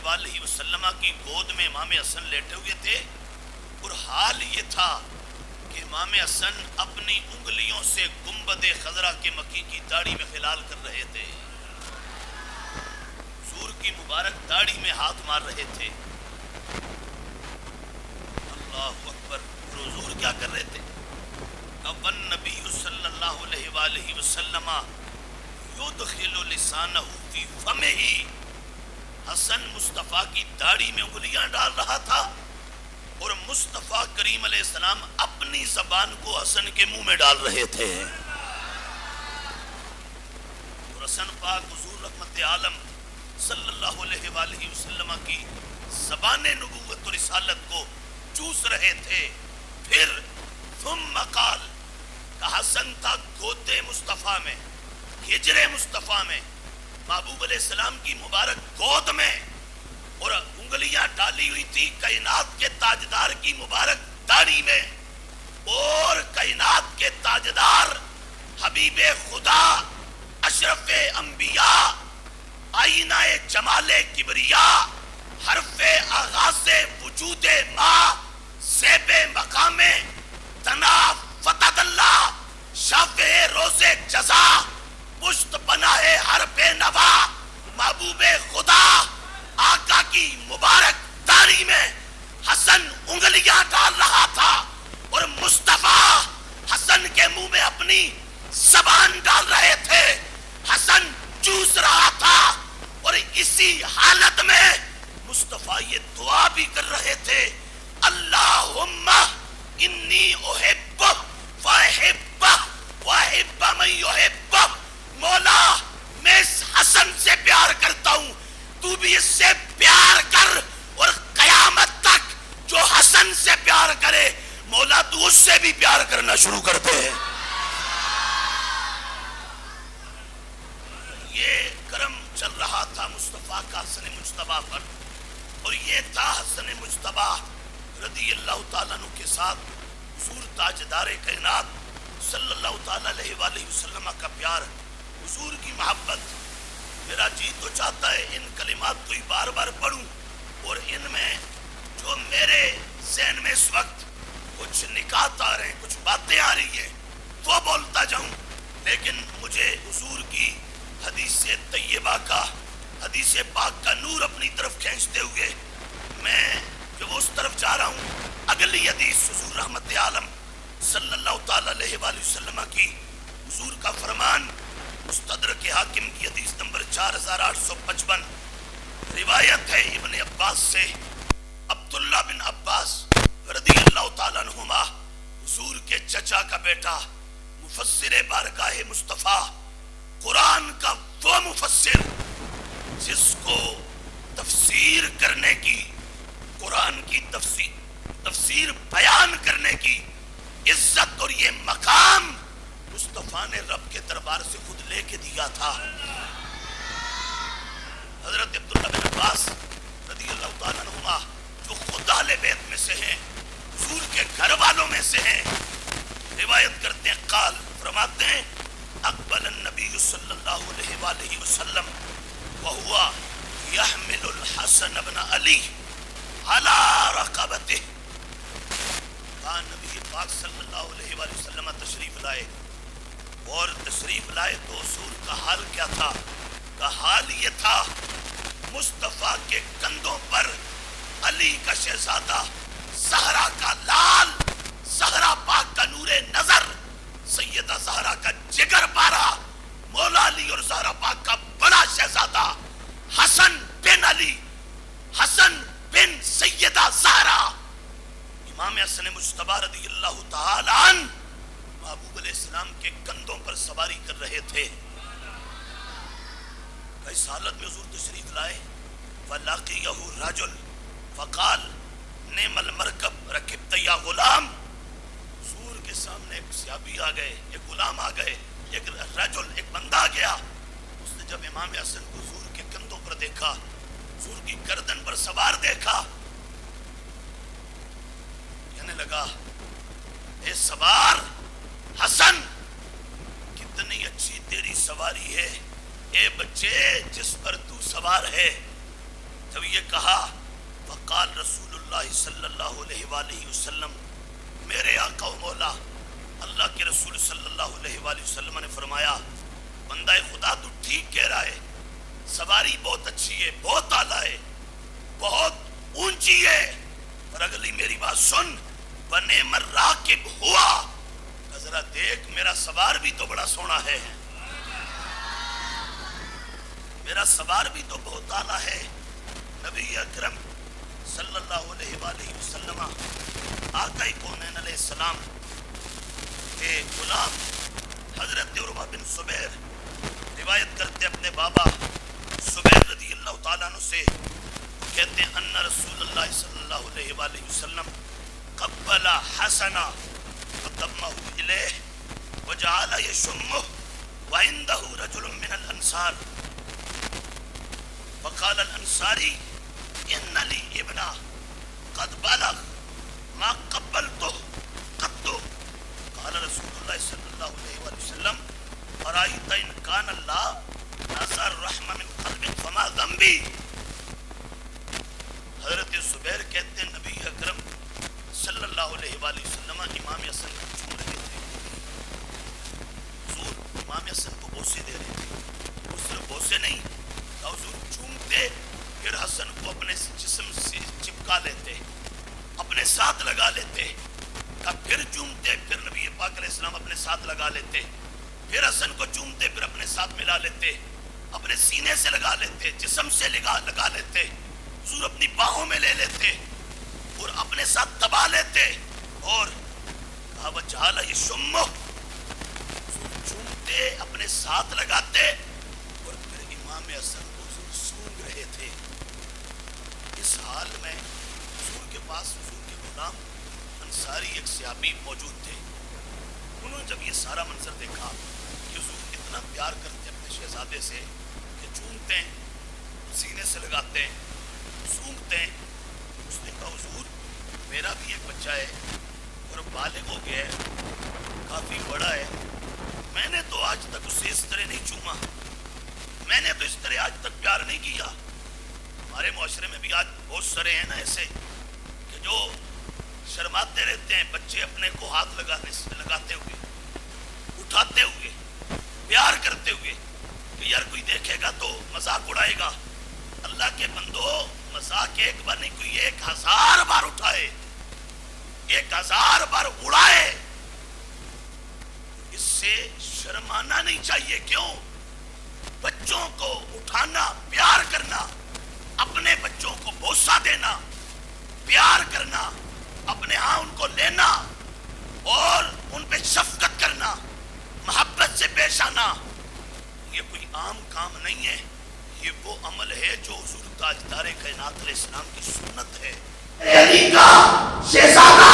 وآلہ وسلم کی گود میں امام حسن لیٹے ہوئے تھے اور حال یہ تھا کہ امام حسن اپنی انگلیوں سے گنبد خضرا کے مکی کی داڑھی میں خلال کر رہے تھے، حضور کی مبارک داڑھی میں ہاتھ مار رہے تھے۔ اللہ اکبر! اور حضور کیا کر رہے تھے؟ ابن نبی صلی اللہ علیہ وآلہ وسلم یدخل لسانہ فی فمہ، حسن مصطفیٰ کی داڑھی میں انگلیاں ڈال رہا تھا اور مصطفیٰ کریم علیہ السلام اپنی زبان کو حسن کے منہ میں ڈال رہے تھے۔ اور حسن پاک حضور رحمت عالم صلی اللہ علیہ وآلہ وسلم کی زبان نبوت و رسالت کو چوس رہے تھے۔ پھر ثم قال، کہ حسن تھا گودے مصطفیٰ میں، ہجر مصطفیٰ میں، محبوب علیہ السلام کی مبارک گود میں، اور انگلیاں ڈالی ہوئی تھی کائنات کے تاجدار کی مبارک داڑھی میں، اور کائنات کے تاجدار حبیب خدا اشرف انبیاء آئینہ جمال کبریاء حرف آغاز وجود ماں زیب مقام تنا فتح اللہ شافع روز جزا پشت پناہ حرف نوا محبوب خدا آقا کی مبارک داڑھی میں حسن انگلیاں ڈال رہا تھا اور مصطفیٰ حسن کے منہ میں اپنی زبان ڈال رہے تھے، حسن چوس رہا تھا، اور اسی حالت میں مصطفیٰ یہ دعا بھی کر رہے تھے، اللہم انی احب واحب واحب من یحب، مولا میں اس حسن سے پیار کرتا ہوں، تو بھی اس سے پیار کر، اور قیامت تک جو حسن سے پیار کرے مولا تو اس سے بھی پیار کرنا شروع کرتے ہیں۔ یہ کرم چل رہا تھا مصطفیٰ کا حسن مجتبیٰ پر، اور یہ تھا حسن مجتبیٰ رضی اللہ تعالیٰ عنہ کے ساتھ حضور تاجدار کائنات صلی اللہ تعالیٰ علیہ وآلہ وسلم کا پیار، حضور کی محبت۔ میرا جی تو چاہتا ہے ان کلمات کو ہی بار بار پڑھوں، اور ان میں جو میرے ذہن میں اس وقت کچھ نکات آ رہے ہیں، کچھ باتیں آ رہی ہیں، وہ بولتا جاؤں، لیکن مجھے حضور کی حدیث طیبہ کا، حدیث پاک کا نور اپنی طرف کھینچتے ہوئے میں جب اس طرف جا رہا ہوں، اگلی حدیث حضور رحمت عالم صلی اللہ تعالیٰ علیہ وآلہ وسلم کی، حضور کا فرمان مستدرک حاکم کی حدیث نمبر 4855، روایت ہے ابن عباس سے، عبداللہ بن عباس رضی اللہ تعالیٰ عنہما، حضور کے چچا کا بیٹا، مفسر بارگاہ مصطفیٰ، قرآن کا وہ مفسر جس کو تفسیر کرنے کی، قرآن کی تفسیر بیان کرنے کی عزت اور یہ مقام مصطفیٰ نے رب کے دربار سے خود لے کے دیا تھا۔ حضرت عبداللہ بن عباس رضی اللہ تعالیٰ عنہما جو خود اہل بیت میں سے ہیں، حضور کے گھر والوں میں سے ہیں، روایت کرتے ہیں، قال فرماتے ہیں، اقبل النبی صلی اللہ علیہ وآلہ وسلم وہوا یحمل الحسن بن علی علی رقبتہ، کہا نبی پاک صلی اللہ علیہ وآلہ وسلم تشریف لائے، اور تشریف لائے تو حضور کا حال کیا تھا؟ کا حال یہ تھا، مصطفیٰ کے کندھوں پر علی کا شہزادہ، زہرا کا لال، زہرا پاک کا نور نظر، سیدہ زہرا کا جگر پارا، مولا علی اور زہرا پاک کا بڑا شہزادہ حسن بن علی، حسن بن سیدہ زہرا، امام حسن مجتبیٰ رضی اللہ تعالی عنہ محبوب علیہ السلام کے کندھوں پر سواری کر رہے تھے۔ اس حالت میں حضور تشریف لائے، فَلَقِيَهُ الرَّجُلُ فَقَالَ نِعْمَ الْمَرْكَبُ رَكِبْتَ يَا غلام، حضور کے سامنے ایک صحابی آ گئے، ایک غلام آ گئے، ایک رجل، ایک بندہ آ گیا۔ اس نے جب امام حسن کو حضور کے کندھوں پر دیکھا، حضور کی گردن پر سوار دیکھا، کہنے لگا، اے سوار حسن، کتنی اچھی تیری سواری ہے، اے بچے جس پر تو سوار ہے، جب یہ کہا وقال رسول اللہ صلی اللہ علیہ وآلہ وسلم، میرے آقا و مولا اللہ کے رسول صلی اللہ علیہ وآلہ وسلم نے فرمایا بندہ خدا تو ٹھیک کہہ رہا ہے، سواری بہت اچھی ہے، بہت اعلیٰ ہے، بہت اونچی ہے، پر اگلی میری بات سن، وَنِعْمَ الرَّاكِبُ ہوا، ذرا دیکھ میرا سوار بھی تو بڑا سونا ہے، میرا سوار بھی تو بہت اعلیٰ ہے۔ نبی اکرم صلی اللہ علیہ وآلہ وسلم آقا کونین علیہ السلام کے غلام حضرت عروہ بن زبیر روایت کرتے اپنے بابا زبیر رضی اللہ تعالیٰ عنہ سے، کہتے ہیں ان رسول اللہ صلی اللہ علیہ وآلہ وسلم قبل حسنا فضمہ الیہ وجعل یشمہ وعندہ رجل من الانصار فقال الانصاری ان لی ابنا قد بلغ ما قبلته قط، قال رسول اللہ صلی اللہ علیہ وآلہ وسلم ارائیت ان کان اللہ نازع الرحمہ من قلب فما ذنبی۔ حضرت زبیر کہتے ہیں نبی اکرم صلی اللہ علیہ وآلہ وسلم امام حسن کو چوم رہے تھے، حضور امام حسن کو بوسے دے رہے تھے، اس طرح بوسے نہیں، حضور چومتے پھر حسن کو اپنے جسم سے چپکا لیتے، اپنے ساتھ لگا لیتے، پھر چومتے پھر نبی پاک علیہ السلام اپنے ساتھ لگا لیتے، پھر حسن کو چومتے پھر اپنے ساتھ ملا لیتے، اپنے سینے سے لگا لیتے، جسم سے لگا لیتے، حضور اپنی باہوں میں لے لیتے اور اپنے ساتھ دبا لیتے، اور کہا وجعل یشمہ، حضور چومتے اپنے ساتھ لگاتے اور پھر امام حسن کو حضور سونگ رہے تھے۔ اس حال میں حضور کے پاس حضور کے غلام انصاری ایک صحابی موجود تھے، انہوں نے جب یہ سارا منظر دیکھا کہ حضور اتنا پیار کرتے اپنے شہزادے سے کہ چومتے ہیں، سینے سے لگاتے ہیں، سونگتے ہیں، اس نے کہا حضور میرا بھی ایک بچہ ہے اور بالغ ہو گیا ہے، کافی بڑا ہے، میں نے تو آج تک اسے اس طرح نہیں چوما، میں نے تو اس طرح آج تک پیار نہیں کیا۔ ہمارے معاشرے میں بھی آج بہت سارے ہیں نا ایسے کہ جو شرماتے رہتے ہیں بچے اپنے کو ہاتھ لگاتے ہوئے، اٹھاتے ہوئے، پیار کرتے ہوئے کہ یار کوئی دیکھے گا تو مذاق اڑائے گا۔ اللہ کے بندو مذاق ایک بار نہیں، کوئی 1000 بار اٹھائے، 1000 بار اڑائے، اس سے شرمانا نہیں چاہیے۔ کیوں؟ بچوں کو اٹھانا، پیار کرنا، اپنے بچوں کو بوسہ دینا، پیار کرنا، اپنے ہاں ان کو لینا اور ان پہ شفقت کرنا، محبت سے پیش آنا، یہ کوئی عام کام نہیں ہے، یہ وہ عمل ہے جو حضور تاجدار کائنات علیہ السلام کی سنت ہے۔ علی کا شہزادہ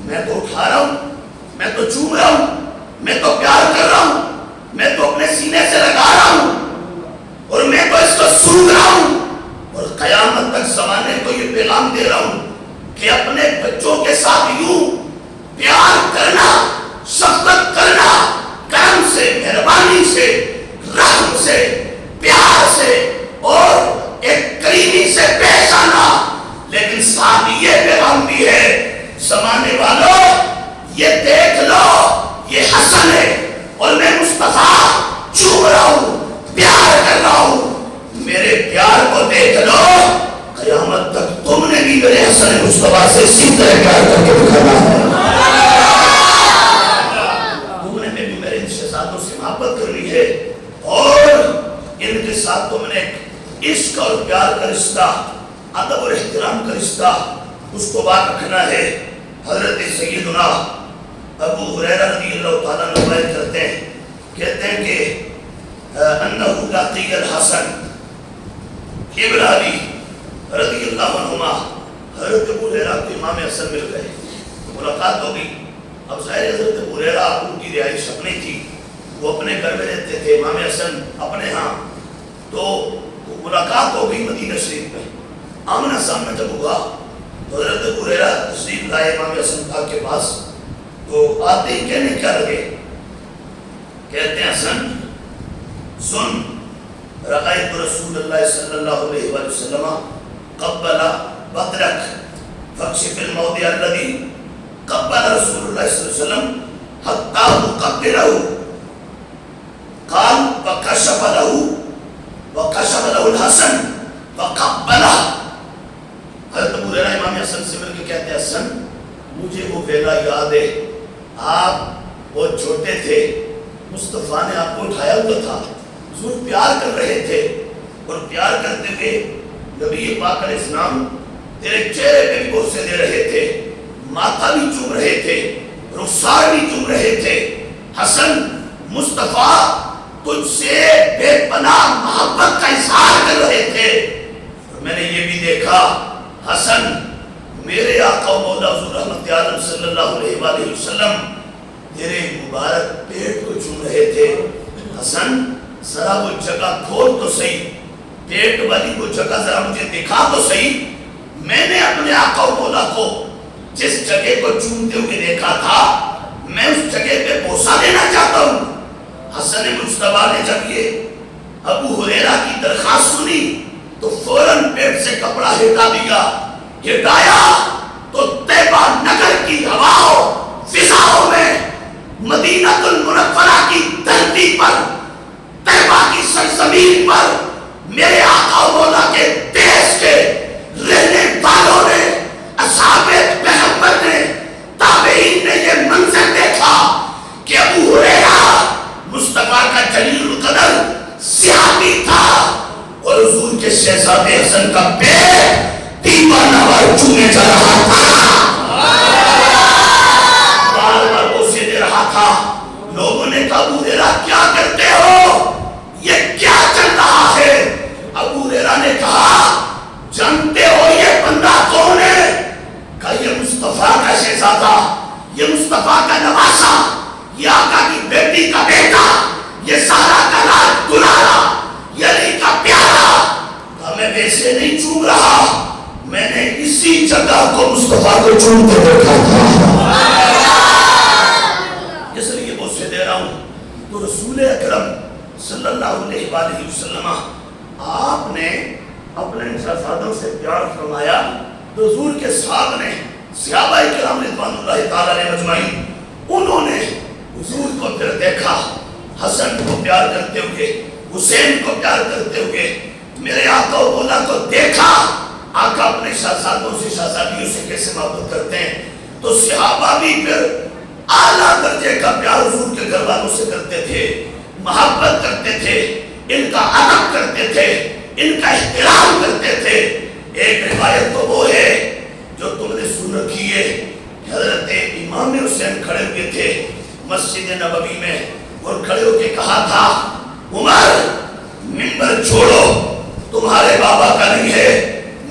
میں تو اٹھا رہا ہوں، میں تو چوم رہا ہوں، میں تو پیار کر رہا ہوں، میں تو اپنے سینے سے لگا رہا ہوں اور میں تو اس کو سونگ رہا ہوں، اور قیامت تک زمانے کو یہ پیغام دے رہا ہوں کہ اپنے بچوں کے ساتھ یوں پیار کرنا، شفقت کرنا، کرم سے، مہربانی سے، رحم سے، پیار سے اور ایک کریمی سے پیش آنا۔ لیکن ساتھ یہ پیغام بھی ہے زمانے والوں یہ دیکھ لو یہ حسن ہے اور میں مصطفیٰ چوم رہا ہوں، پیار کر رہا ہوں، میرے پیار کو دیکھ لو، قیامت تک تم نے بھی میرے حسن مصطفیٰ سے اسی طرح پیار کر کے دکھانا ہے، تم نے بھی میرے شہزادوں سے محبت کرنی ہے اور ان کے ساتھ تم نے عشق اور پیار کا رشتہ، ادب اور احترام کا رشتہ اس کو بات رکھنا ہے۔ حضرت سیدنا ابو ہریرہ رضی اللہ تعالیٰ عنہ روایت کرتے ہیں، کہتے ہیں کہ انہ لاقی الحسن ابن علی رضی اللہ عنہما، حضرت ابو ہریرہ کو امام حسن مل گئے، ملاقات ہو گئی۔ اب ظاہر حضرت ابو ہریرہ ان کی رہائش اپنی تھی، وہ اپنے گھر میں رہتے تھے، امام حسن اپنے ہاں، تو ملاقات ہو گئی مدینہ شریف میں۔ آمنا سامنا جب ہوا تو حضرت ابو ہریرہ تشریف لائے امام حسن پاک کے پاس، تو آتے ہی کہنے کیا لگے، کہتے ہیں حسن سن، رأيت رسول الله صلى الله عليه وسلم قبل بدرك فاكشف الموضع الذي قبل رسول الله صلى الله عليه وسلم حتى يقبله. قال وكشف له الحسن فقبله. حضرت ابو ہریرہ امام حسن سے مل کے کہتے ہیں حسن مجھے وہ ویلا یاد ہے، آپ بہت چھوٹے تھے، مصطفیٰ نے آپ کو اٹھایا ہوا تھا، حضور پیار کر رہے تھے، اور پیار کرتے ہوئے نبی پاک علیہ السلام تیرے چہرے پہ بھی بوسے دے رہے تھے، ماتھا بھی چوم رہے تھے، رخسار بھی چوم رہے تھے. حسن مصطفیٰ تجھ سے بے پناہ محبت کا اظہار کر رہے تھے. اور میں نے یہ بھی دیکھا حسن میرے آقا و مولا حضور رحمت عالم صلی اللہ علیہ وآلہ وسلم تیرے مبارک پیٹ کو چوم رہے تھے. حسن ذرا وہ جگہ کھول تو صحیح، پیٹ والی وہ جگہ ذرا مجھے دکھا تو صحیح. میں نے اپنے آقا و مولا کو جس جگہ کو چومتے ہوئے دیکھا تھا میں اس جگہ پہ بوسہ دینا چاہتا ہوں. حسن مجتبیٰ نے جب یہ ابو ہریرہ کی درخواست سنی تو فوراً پیٹ سے کپڑا ہٹا دیا. ہٹایا تو طیبہ نگر کی ہواؤں فضاؤں میں مدینہ المنورہ کی دھرتی پر طیبہ کی سرزمین پر میرے آقا و مولا کے دیش کے رہنے والوں نے، اصحاب پیغمبر نے، تابعین نے یہ منظر دیکھا کہ ابو ہریرہ مصطفیٰ کا جلیل القدر صحابی تھا اور حضور کے شہزادے حسن کا پیٹ دیوانہ وار چومے جا رہا تھا، بار بار اسے دے رہا تھا. لوگوں نے کہا ابو ہریرہ کیا کرتے ہو، یہ کیا چل رہا ہے؟ ابو ہریرہ نے کہا جانتے ہو یہ بندہ کون ہے؟ کہا یہ مصطفیٰ کا شہزادہ، یہ مصطفیٰ کا نواسا، یہ آقا کی بیٹی کا بیٹا، یہ سارا کا راج دلارا، یہ علی کا پیارا. کہا میں ویسے نہیں چوم رہا، میں نے اسی جگہ کو مصطفیٰ کو چومتے دیکھا تھا، اس لیے بوسے دے رہا ہوں. تو رسول اکرم صلی اللہ علیہ وآلہ وسلم آپ نے اپنے شہزادوں سے پیار فرمایا تو حضور کے ساتھ نے صحابہ کرام رضوان اللہ تعالیٰ علیہ مجمعین انہوں نے حضور کو پھر دیکھا، حسن کو پیار کرتے ہوئے، حسین کو پیار کرتے ہوئے، میرے آقا و مولا کو دیکھا. آقا اپنے شہزادوں سے شہزادیوں سے کیسے محبت کرتے ہیں تو صحابہ بھی پھر اعلیٰ درجے کا پیار حضور کے گھر والوں سے کرتے تھے، محبت کرتے تھے، ان کا ادب کرتے تھے، ان کا احترام کرتے تھے. ایک روایت تو وہ ہے جو تم نے سن رکھی ہے، حضرت امام حسین کھڑے ہوئے تھے مسجد نبوی میں اور کھڑے ہو کے کہا تھا عمر منبر چھوڑو، تمہارے بابا کا نہیں ہے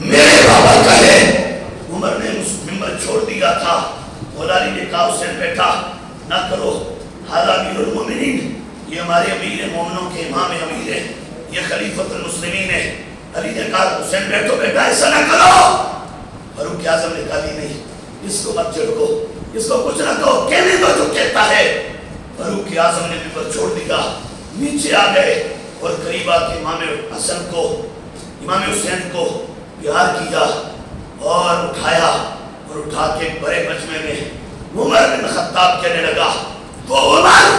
میرے بابا کا ہے. عمر نے منبر چھوڑ دیا تھا. مولا علی نے کہا حسین بیٹا نہ کرو، حالا امیر المومنین، یہ ہمارے امیر مومنوں کے امام امیر ہیں، یہ خلیفۃ المسلمین ہے. علی نے کہا حسین بیٹھو بیٹا ایسا نہ کرو. فاروق اعظم نے کہا نہیں اس کو مت جھڑکو، اس کو کچھ نہ کہو، کہنے دو جو کہتا ہے. فاروق اعظم نے منبر چھوڑ دیا، نیچے آ گئے اور قریب آ کے امام حسن کو، امام حسین کو پیار کیا اور اٹھایا اور اٹھا کے بڑے مجمع میں عمر بن خطاب کہنے لگا وہ عمر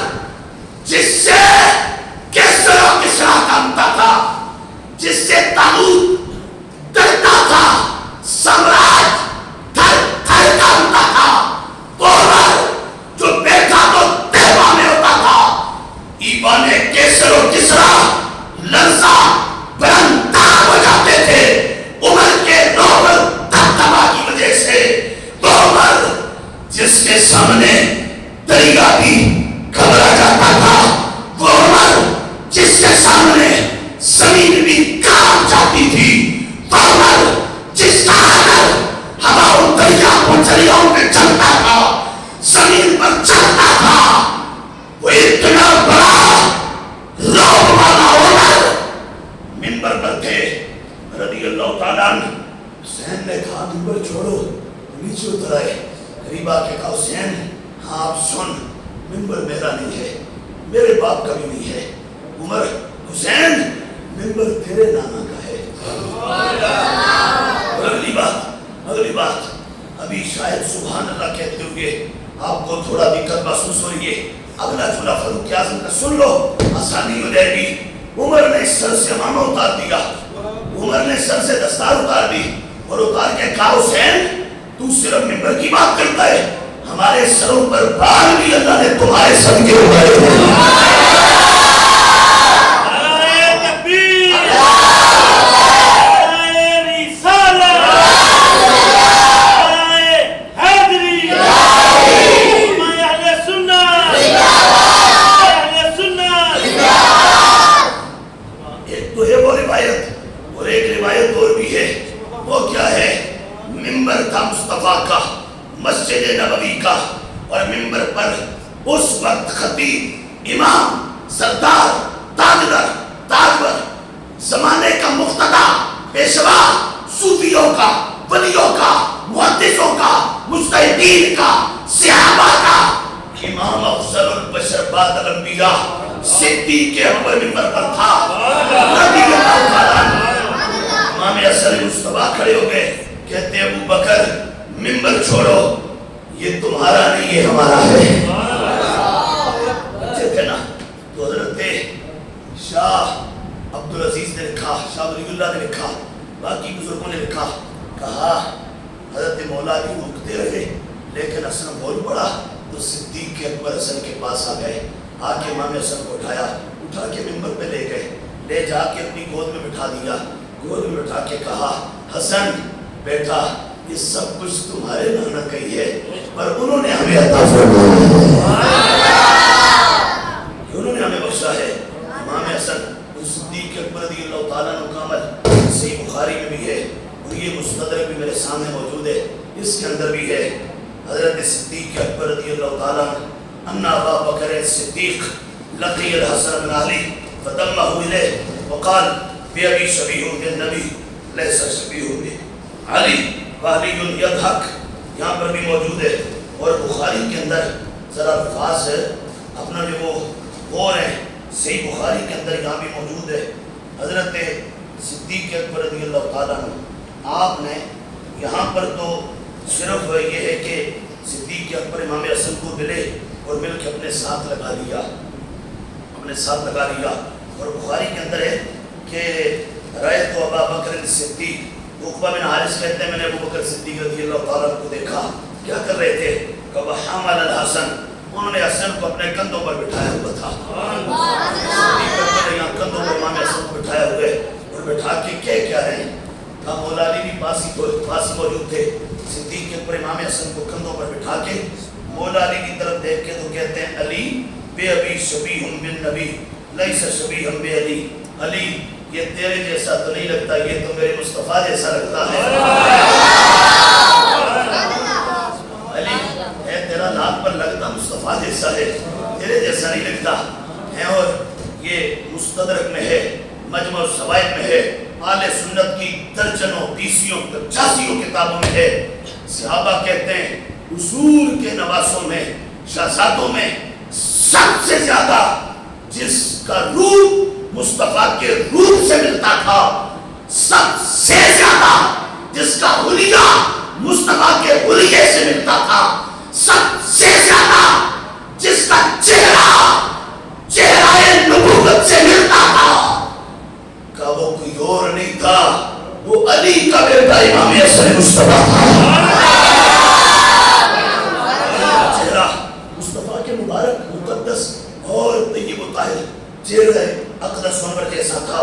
جس سے کسرا کامتا تھا، جس سے طالوت ڈرتا تھا، سامراج تھر تھر کامتا تھا، وہ عمر جو بیٹھا تو طیبہ میں ہوتا تھا. ایبان کسر و کسرا لرزہ بلند ہو جاتے تھے عمر کے روب دبدبا کی وجہ سے. وہ عمر جس کے سامنے دریا بھی گھبرا جاتا تھا، وہ عمر جس کے سامنے زمین بھی کانپ جاتی تھی، وہ عمر جس کا آدر ہواؤں دریا پچھلیوں میں چلتا تھا، زمین پر چلتا تھا، وہ اتنا بڑا روب والا عمر منبر پر تھے رضی اللہ تعالیٰ عنہ. حسین نے کہا منبر چھوڑو، نیچے اتر آئے، قریب آ کے کہا حسین ہاں آپ سن، منبر میرا نہیں ہے، میرے باپ کا بھی نہیں ہے. عمر حسین منبر تیرے نانا کا ہے. اور اگلی بات ابھی شاید سبحان اللہ کہتے ہوئے آپ کو تھوڑا دقت محسوس ہو رہی ہے. اگلا جملہ فاروق اعظم کا سن لو, آسانی ہو جائے گی. عمر نے سر سے امامہ اتار دیا, عمر نے سر سے دستار اتار دی اور اتار کے کہا حسین تو صرف منبر کی بات کرتا ہے, ہمارے سروں پر بال بھی اللہ نے تمہارے صدقے اٹھائے ہیں. مسجد نبوی کا, اور منبر پر اس وقت خطیب, امام, سردار, تاجور, زمانے کا مقتدا, پیشوا, صوفیوں کا, ولیوں کا, محدثوں کا, مجتہدین کا, صحابہ کا, امام افضل البشر بعد الانبیاء صدیق اکبر منبر پر تھا رضی اللہ تعالیٰ عنہ. امام حسن مصطفیٰ کھڑے ہو گئے, کہتے ہیں ابو بکر منبر چھوڑو, یہ تمہارا نہیں یہ ہمارا ہے. اچھے تھے نا. تو حضرت شاہ عبدالعزیز نے لکھا, شاہ ولی اللہ نے لکھا, باقی بزرگوں نے لکھا, کہا حضرت مولا علی رکتے رہے لیکن حسن بول پڑا تو صدیق اکبر حسن کے پاس آ گئے, آ کے امام حسن کو اٹھایا, اٹھا کے منبر پہ لے گئے, لے جا کے اپنی گود میں بٹھا دیا, گود میں بٹھا کے کہا حسن بیٹا یہ سب کچھ تمہارے نانا کا ہی ہے, پر انہوں نے ہمیں عطا فرمایا, انہوں نے ہمیں بخشا ہے. امام حسن صدیق اکبر رضی اللہ تعالیٰ عنہ کا عمل صحیح بخاری میں بھی ہے, اور یہ مستدرک بھی میرے سامنے موجود ہے, اس کے اندر بھی ہے. حضرت صدیق اکبر رضی اللہ تعالیٰ عنہ ان ابا بکر صدیق لقی الحسن بن علی فدمہ الیہ وقال بأبی شبیہ بالنبی لیس شبیہ بعلی وعلی یضحک, یہاں پر بھی موجود ہے. اور بخاری کے اندر ذرا الفاظ اپنا جو وہ غور ہے, صحیح بخاری کے اندر یہاں بھی موجود ہے. حضرت صدیق اکبر رضی اللہ تعالیٰ عنہ آپ نے یہاں پر تو صرف یہ ہے کہ صدیق اکبر امام حسن کو ملے اور مل کے اپنے ساتھ لگا لیا, اور بخاری کے اندر ہے کہ رأیت ابا بکر صدیق, عقبہ بن حارث کہتے ہیں میں نے ابو بکر صدیق رضی اللہ تعالیٰ کو دیکھا, کیا کر رہے تھے, کہ حمل الحسن, انہوں نے حسن کو اپنے کندھوں پر بٹھایا ہوا تھا. صدیق اکبر نے یہاں کندھوں پر امام حسن کو بٹھایا ہوئے, اور بٹھا کے کیا رہے ہیں, کہا مولا علی بھی پاس موجود تھے. صدیق اکبر امام حسن کو کندھوں پر بٹھا کے مولا علی کی طرف دیکھ کے تو کہتے ہیں علی بے ابی شبیہ بالنبی لیس شبیہ بے علی, علی یہ تیرے جیسا تو نہیں لگتا, یہ تو میرے مصطفیٰ جیسا لگتا ہے. علی اے تیرا ناک پر لگتا مصطفیٰ جیسا ہے, تیرے جیسا نہیں لگتا ہے. اور یہ مستدرک میں ہے, مجمع الزوائد میں ہے, آل سنت کی درجنوں 85 کتابوں میں ہے. صحابہ کہتے ہیں اصول کے نواسوں میں, شہزادوں میں سب سے زیادہ جس کا روح مصطفیٰ کے روح سے ملتا تھا, سب سے زیادہ جس کا حلیہ مصطفیٰ کے حلیے سے ملتا تھا, سب سے زیادہ جس کا چہرہ نبوت سے ملتا تھا, کہ وہ کوئی اور نہیں تھا, وہ علی کا بیٹا امام حسن مصطفیٰ تھا. چہرہ مصطفیٰ کے مبارک مقدس اور طیب و طاہر چہرہ اقدس منور جیسا تھا,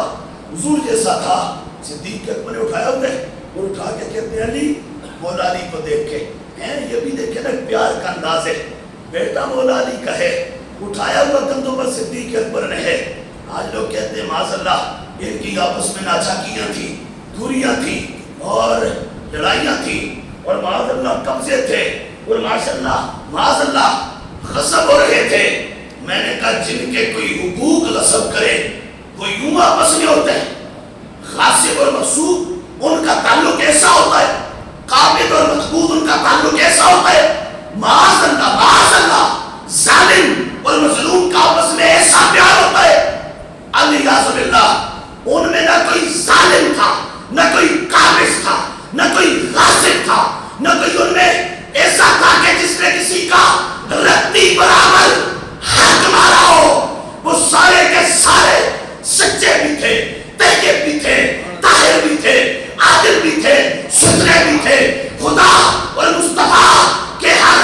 حضور جیسا تھا. صدیق اکبر نے اٹھایا ہوئے اور اٹھا کے کہتے ہیں علی, مولا علی کو دیکھ کے یہ بھی دیکھیں نا پیار کا انداز ہے, بیٹا مولا علی کا ہے, اٹھایا ہوا کندھوں پر صدیق اکبر نے ہے. آج لوگ کہتے ہیں معاذ اللہ ان کی آپس میں ناچاکیاں تھیں, دوریاں تھیں اور لڑائیاں تھیں, اور معاذ اللہ قبضے تھے, اور معاذ اللہ غصب ہو رہے تھے. میں نے کہا جن کے کوئی حقوق غصب کرے وہ یوں آپس میں ہوتے ہیں, غاصب اور مغصوب ان کا تعلق ایسا ہوتا ہے, قابض اور مقبوض ان کا تعلق ایسا ہوتا ہے. معاذ اللہ ظالم اور مظلوم کا آپس میں ایسا پیار ہوتا ہے. علیہ باللہ ان ظالم تھا، نہ کوئی قابض تھا، نہ کوئی غاصب تھا، نہ کوئی ان میں ایسا تھا کہ جس نے کسی کا رتی برابر حق مارا ہو۔ وہ سارے کے سارے سچے بھی تھے، طیب بھی تھے، طاہر بھی تھے، عادل بھی تھے، ستھرے بھی تھے، خدا اور مصطفیٰ کے ہر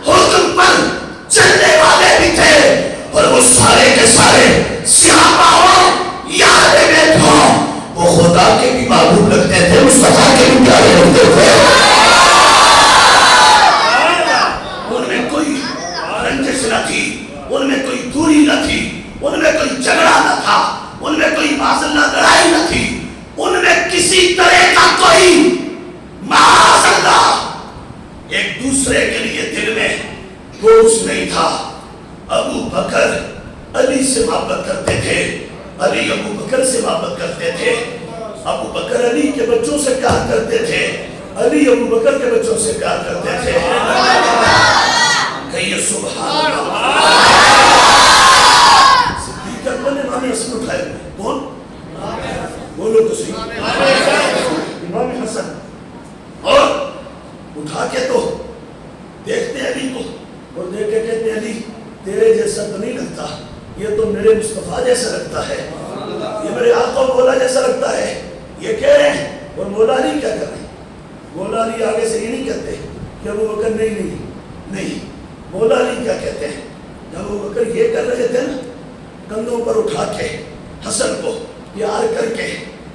حکم پر چلنے والے بھی تھے، اور وہ سارے کے سارے صحابہ ہوں یا اہل بیت ہوں، وہ خدا کے بھی معبود لگتے تھے، مصطفیٰ کے بھی پیارے لگتے تھے۔ ان میں کوئی رنجش نہ تھی، ان میں کوئی دوری نہ تھی، ان میں کوئی جھگڑا نہ تھا، ان میں کوئی معاذ اللہ لڑائی نہ تھی، ان میں کسی طرح کا کوئی معاذ اللہ ایک دوسرے کے لیے دل میں بوجھ نہیں تھا۔ ابو بکر علی سے محبت کرتے تھے، علی ابو بکر سے محبت کرتے تھے، ابو بکر علی کے بچوں سے پیار کرتے تھے، علی ابو بکر کے بچوں سے پیار کرتے تھے۔ کہیے سبحان اللہ۔ صدیق اکبر نے امام حسن اٹھائے ہوئے، کون؟ بولو تو صحیح، امام حسن، اور اٹھا کے تو دیکھتے ہیں علی کو، اور دیکھ کے کہتے ہیں علی تیرے جیسا تو نہیں لگتا، یہ تو میرے مصطفیٰ جیسا لگتا ہے، یہ میرے آقا و مولا جیسا لگتا ہے، یہ کہہ رہے ہیں۔ اور مولا علی کیا کر رہے ہیں؟ مولا علی آگے سے یہ نہیں کہتے کہ ابو بکر نہیں، مولا علی کیا کہتے ہیں؟ جب ابو بکر یہ کر رہے تھے نا، کندھوں پر اٹھا کے حسن کو پیار کر کے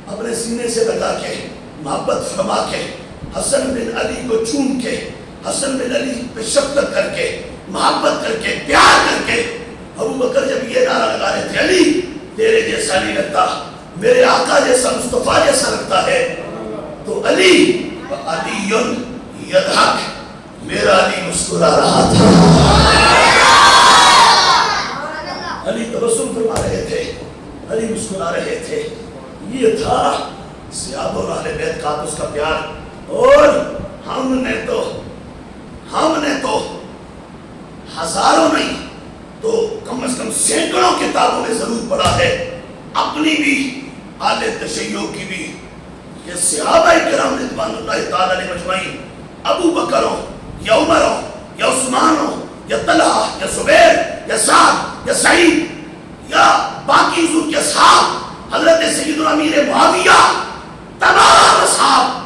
اپنے سینے سے لگا کے محبت فرما کے حسن بن علی کو چوم کے حسن بن علی پہ شفقت کر کے محبت کر کے پیار کر کے ابو بکر جب یہ نعرہ لگا رہے تھے علی تیرے جیسا نہیں لگتا، میرے آقا جیسا مصطفیٰ جیسا لگتا ہے، تو علی یضحک، میرا علی مسکرا رہا تھا، علی تبسم فرما رہے تھے، علی مسکرا رہے تھے۔ یہ تھا صحابہ اور اہل بیت کا آپس کا پیار۔ اور ہم نے تو ہزاروں نہیں تو کم از کم سینکڑوں کتابوں میں ضرور پڑھا ہے، اپنی بھی اہل تشیع کی بھی، کہ صحابہ کرام رضوان اللہ تعالی علیہ مجمعین، ابو بکر ہو یا عمر ہو یا عثمان ہو یا طلحہ یا زبیر یا سعد یا سعید یا باقی حضور کے اصحاب، حضرت سیدنا امیر معاویہ، تمام اصحاب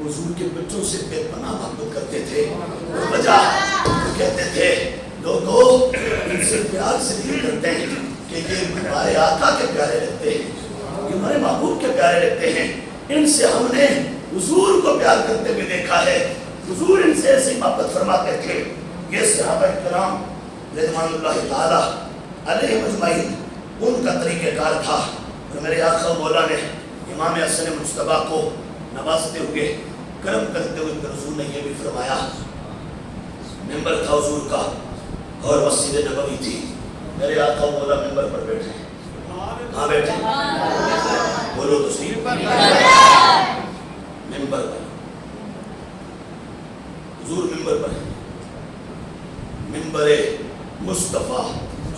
حضور کے بچوں سے بے پناہ محبت کرتے تھے۔ اور وجہ کہتے تھے لوگوں ان سے پیار سے نہیں کرتے ہیں کہ یہ ہمارے آقا کے پیارے لگتے ہیں، یہ ہمارے محبوب کے پیارے لگتے ہیں، ان سے ہم نے حضور کو پیار کرتے ہوئے دیکھا ہے، حضور ان سے ایسی محبت فرماتے تھے۔ یہ صحابہ کرام رضوان اللہ تعالی علیہ مجمعین ان کا طریقہ کار تھا۔ اور میرے آقا مولا نے امام حسن مجتبیٰ کو نوازتے ہوئے کرم کرتے ہوئے حضور نے یہ بھی فرمایا، ممبر تھا حضور کا اور مسجد نبوی تھی، میرے آقا مولا ممبر پر بیٹھے، کہاں بیٹھے؟ بولو تو صحیح، ممبر پر، حضور ممبر پر، ممبر مصطفیٰ،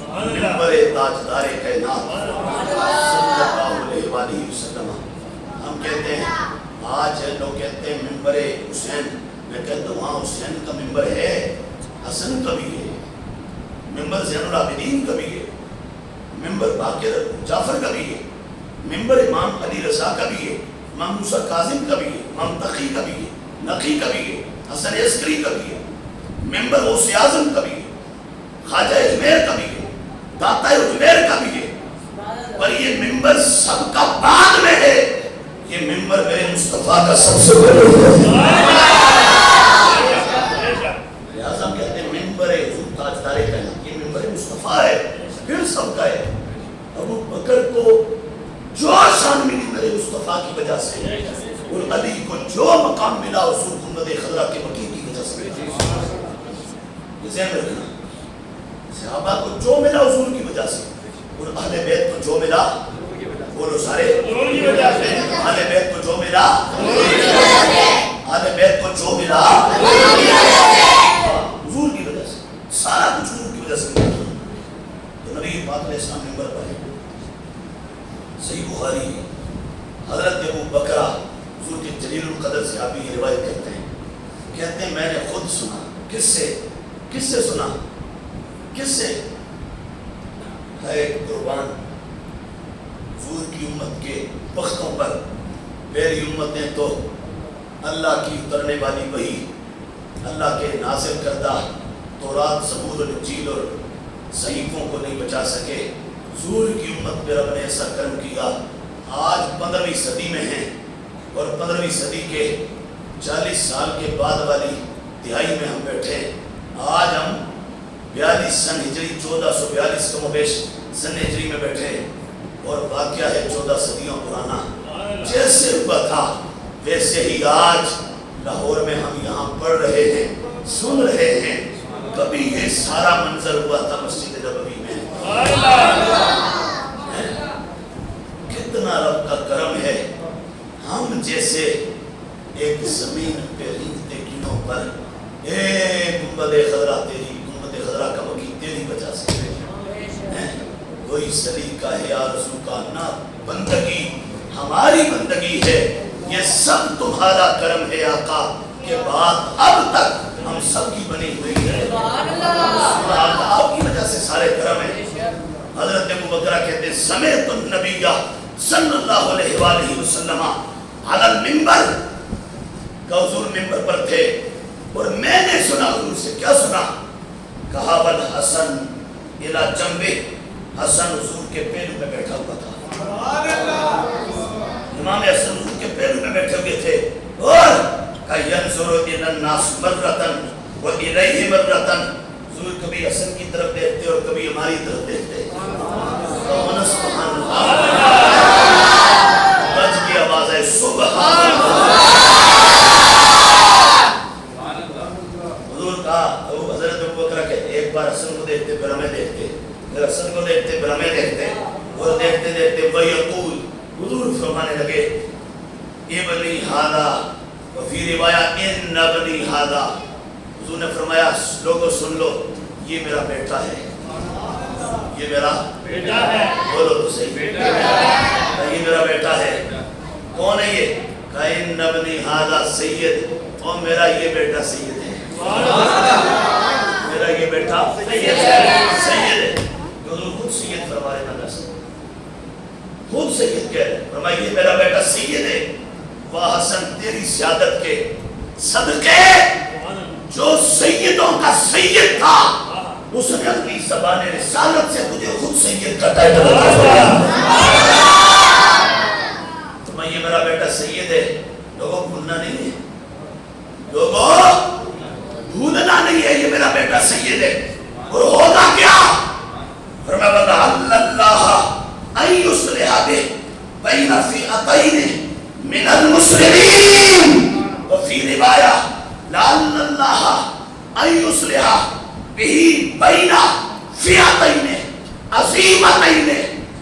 ممبر تاجدار کائنات صلی اللہ علیہ وآلہ وسلم۔ ہم کہتے ہیں، آج لوگ کہتے ہیں ممبر حسین، میں کہتا ہوں ہاں حسین کا ممبر ہے، حسن کا بھی ہے، ممبر زین العابدین کا بھی ہے، ممبر باقر جعفر کا بھی ہے، ممبر امام علی رضا کا بھی ہے، امام موسیٰ کاظم کا بھی ہے، امام تقی کا بھی ہے، نقی کا بھی ہے، حسن عسکری کا بھی ہے، ممبر غوث اعظم کا بھی ہے، خواجہ اجمیر کا بھی ہے، داتا اجمیر کا بھی ہے، پر یہ ممبر سب کا بعد میں ہے، یہ ممبر میرے مصطفیٰ کا سب سے بڑے ہے۔ لہذا ہم کہتے ہیں ممبر حضور تاجدار کائنات، یہ ممبر مصطفیٰ ہے، پھر سب کا ہے۔ ابو بکر کو جو شان ملی میرے مصطفیٰ کی وجہ سے، اور علی کو جو مقام ملا حضور گنبد خضرا کے مکین کی وجہ سے، یہ ذہن میں رکھنا، صحابہ کو جو ملا حضور کی وجہ سے، اور اہل بیت کو جو ملا، بولو سارے، اہل بیت کو جو ملا، اہل بیت کو جو ملا حضور کی وجہ سے، سارا کچھ حضور کی وجہ سے ملا۔ تو نبی پاک علیہ السلام ممبر پر ہے، صحیح بخاری حضرت صحابی یہ روایت کرتے ہیں، کہتے ہیں میں نے خود سنا. کس سے سنا؟ کس سے؟ ہے قربان حضور کی امت کے پختوں پر. میری امتیں تو اللہ کی اترنے والی وحی، اللہ کے نازل کردہ تورات، زبور اور انجیل اور صحیفوں کو نہیں بچا سکے. حضور کی امت پہ رب نے ایسا کرم کیا. آج 15ویں صدی میں ہیں اور 15ویں صدی کے 40 سال کے بعد والی دہائی میں ہم بیٹھے. آج ہم 42 سن ہجری 1442 کم و بیش سن ہجری میں بیٹھے اور واقعہ ہے 14 صدیوں پرانا. جیسے ہوا تھا ویسے ہی آج لاہور میں ہم یہاں پڑھ رہے ہیں، سن رہے ہیں. کبھی یہ سارا منظر ہوا تھا مسجد نبوی میں. کتنا رب کا کرم ہے. ہم جیسے ایک زمین پہ رینگتے گنوں پر گنبد خضرا تیری، گنبد خضرا کا مکی تیری وجہ سے کوئی سلیقہ ہے یا رسول کا نہ، بندگی ہماری بندگی ہے. یہ سب تمہارا کرم ہے آقا کہ بات اب تک ہم سب کی بنی ہوئی ہے. آپ کی وجہ سے سارے کرم ہیں. حضرت ابو بکر کہتے ہیں سمعت النبی صلی اللہ علیہ وآلہ وسلم علی المنبر، کہ حضور منبر پر تھے اور میں نے سنا. حضور سے کیا سنا؟ کہا والحسن الی جنبہ، حسن حضور کے پہلو میں بیٹھا ہوا تھا. امام حسن حضور کے پہلو میں بیٹھے ہوئے تھے اور کہ ینظر الی الناس مرتن و الیہ مرتن. حضور کبھی حسن کی طرف دیکھتے اور کبھی ہماری طرف دیکھتے. سبحان اللہ، بج کی آواز ہے سبحان اللہ. حضور کا حضرت ابو بکر کہ ایک بار حسن کو دیکھتے پھر ہمیں دیکھتے، پھر حسن کو دیکھتے پھر ہمیں دیکھتے اور دیکھتے دیکھتے وَيَقُولُ، حضور فرمانے لگے ابنی ھذا، وفی روایہ ان ابنی ھذا. حضور نے فرمایا لوگوں سن لو، یہ میرا بیٹا ہے، یہ میرا بیٹا ہے. بولو تو صحیح، بیٹا ہے، یہ میرا بیٹا ہے. کون ہے یہ؟ کہ ان ابنی ھذا سید، اور میرا یہ بیٹا سید ہے. میرا یہ بیٹا سید ہے. حضور خود سید فرما رہے ہیں، خود سید کہہ رہے ہیں. فرمایا یہ میرا بیٹا سید ہے. واہ حسن تیری سیادت کے صدقے جو سیدوں کا سید تھا اس نے اپنی زبان رسالت سے مجھے خود سید کا ٹائٹل عطا فرمایا. تو یہ میرا بیٹا سید ہے. لوگوں بھولنا نہیں ہے، لوگوں بھولنا نہیں ہے، یہ میرا بیٹا سید ہے. اور ہوگا کیا؟ فرمایا وَلَعَلَّ اللَّهَ أَن يُصْلِحَ بِهِ بَيْنَ فِئَتَيْنِ مِنَ الْمُسْلِمِينَ. وفي رواية لعل الله أن يصلح به بين فئتين عظيمتين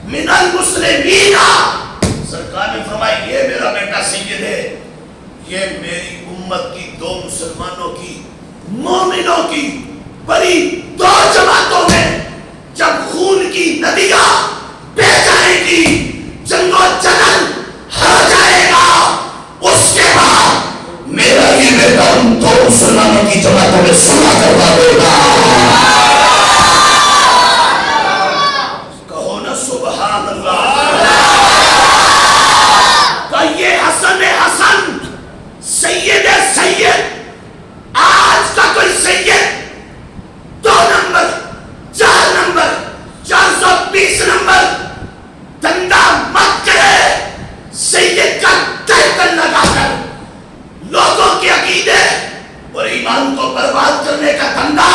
من المسلمين. سرکار نے فرمایا یہ میرا بیٹا سید ہے، یہ میری امت کی دو مسلمانوں کی، مومنوں کی بڑی دو جماعتوں میں جب خون کی ندیاں بہہ جائیں گی، جنگ و جدل ہو جائے گا، اس کے بعد میرا یہ بیٹا ان دو مسلمانوں کی جماعتوں میں صلح کروا دے گا. کہو نا سبحان اللہ. کہ یہ حسن حسن سید سید، آج کا کوئی سید 2 نمبر 4 نمبر 420 نمبر دندہ مت کرے. سید کا ٹائٹل لگا کر لوگوں کے عقیدے اور ایمان کو برباد کرنے کا دھندا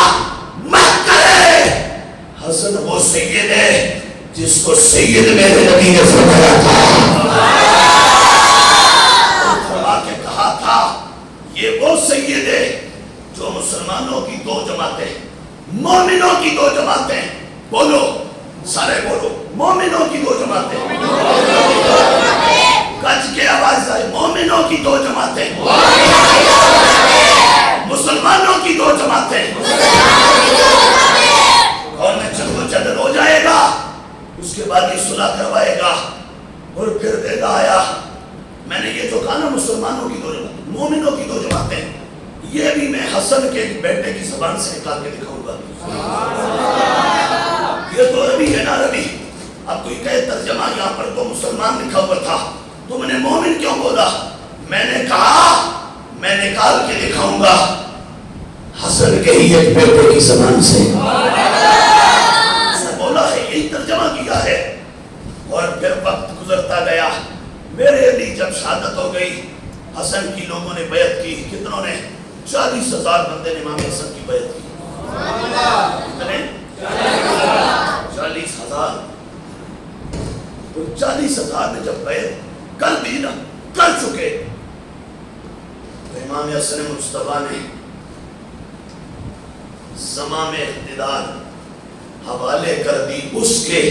مت کرے. حسن وہ سید ہے جس کو سید میرے نبی نے فرمایا تھا، فرما کے کہا تھا یہ وہ سید ہے جو مسلمانوں کی 2 جماعتیں، مومنوں کی 2 جماعتیں. بولو سارے بولو، مومنوں کی 2 جماعتیں. گج کے آواز آئے، مومنوں کی 2 جماعتیں، مسلمانوں کی 2 جماعتیں. کون میں جنگ و جدل ہو جائے گا، اس کے بعد یہ صلح کروائے گا اور پھر دے گا آیا. میں نے یہ جو کہا نا مسلمان مسلمانوں کی 2 جماعتیں، مومنوں کی 2 جماعتیں، یہ بھی میں حسن کے بیٹے کی زبان سے نکال کے دکھاؤں گا. یہ تو عربی ہے نا عربی. اب کوئی کہے ترجمہ یہاں پر تو مسلمان لکھا ہوا تھا، تم نے مومن کیوں بولا؟ میں نے کہا میں نکال کے دکھاؤں گا حسن کے ہی ایک بیٹے کی زبان سے. بولا ہے، یہی ترجمہ کیا ہے. اور پھر وقت گزرتا گیا، میرے علی جب شہادت ہو گئی، حسن کی لوگوں نے بیعت کی. کتنوں نے؟ 40,000 بندے نے امام حسن کی بیعت کی. کتنے؟ 40,000. تو 40,000 نے جب بیعت کر دی نا، کر چکے، تو امام حسن مصطفیٰ نے زمام اقتدار حوالے کر دی اس کے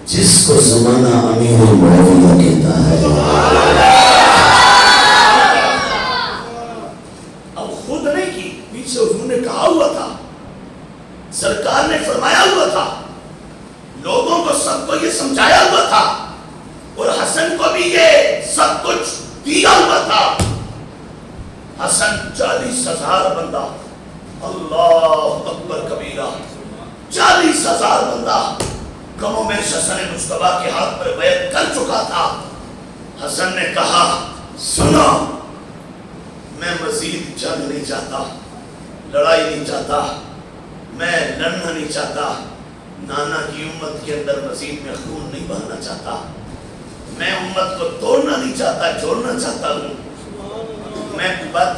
جس کو زمانہ امیر معاویہ کہتا ہے. اب خود نہیں کی، پیچھے حضور نے کہا ہوا تھا، سرکار نے فرمایا ہوا تھا، لوگوں کو سب کو یہ سمجھایا ہوا تھا، اور حسن کو بھی یہ سب کچھ دیا ہوا تھا. حسن 40,000 بندہ، اللہ اکبر کبیرہ، 40,000 بندہ کم و بیش حسن مصطفیٰ کے ہاتھ پر بیعت کر چکا تھا. حسن نے کہا سنو، میں مزید جنگ نہیں چاہتا، لڑائی نہیں چاہتا، میں لڑنا نہیں چاہتا، نانا کی امت کے اندر مزید میں خون نہیں بہنا چاہتا، میں امت کو توڑنا نہیں چاہتا، جوڑنا چاہتا ہوں، میں بد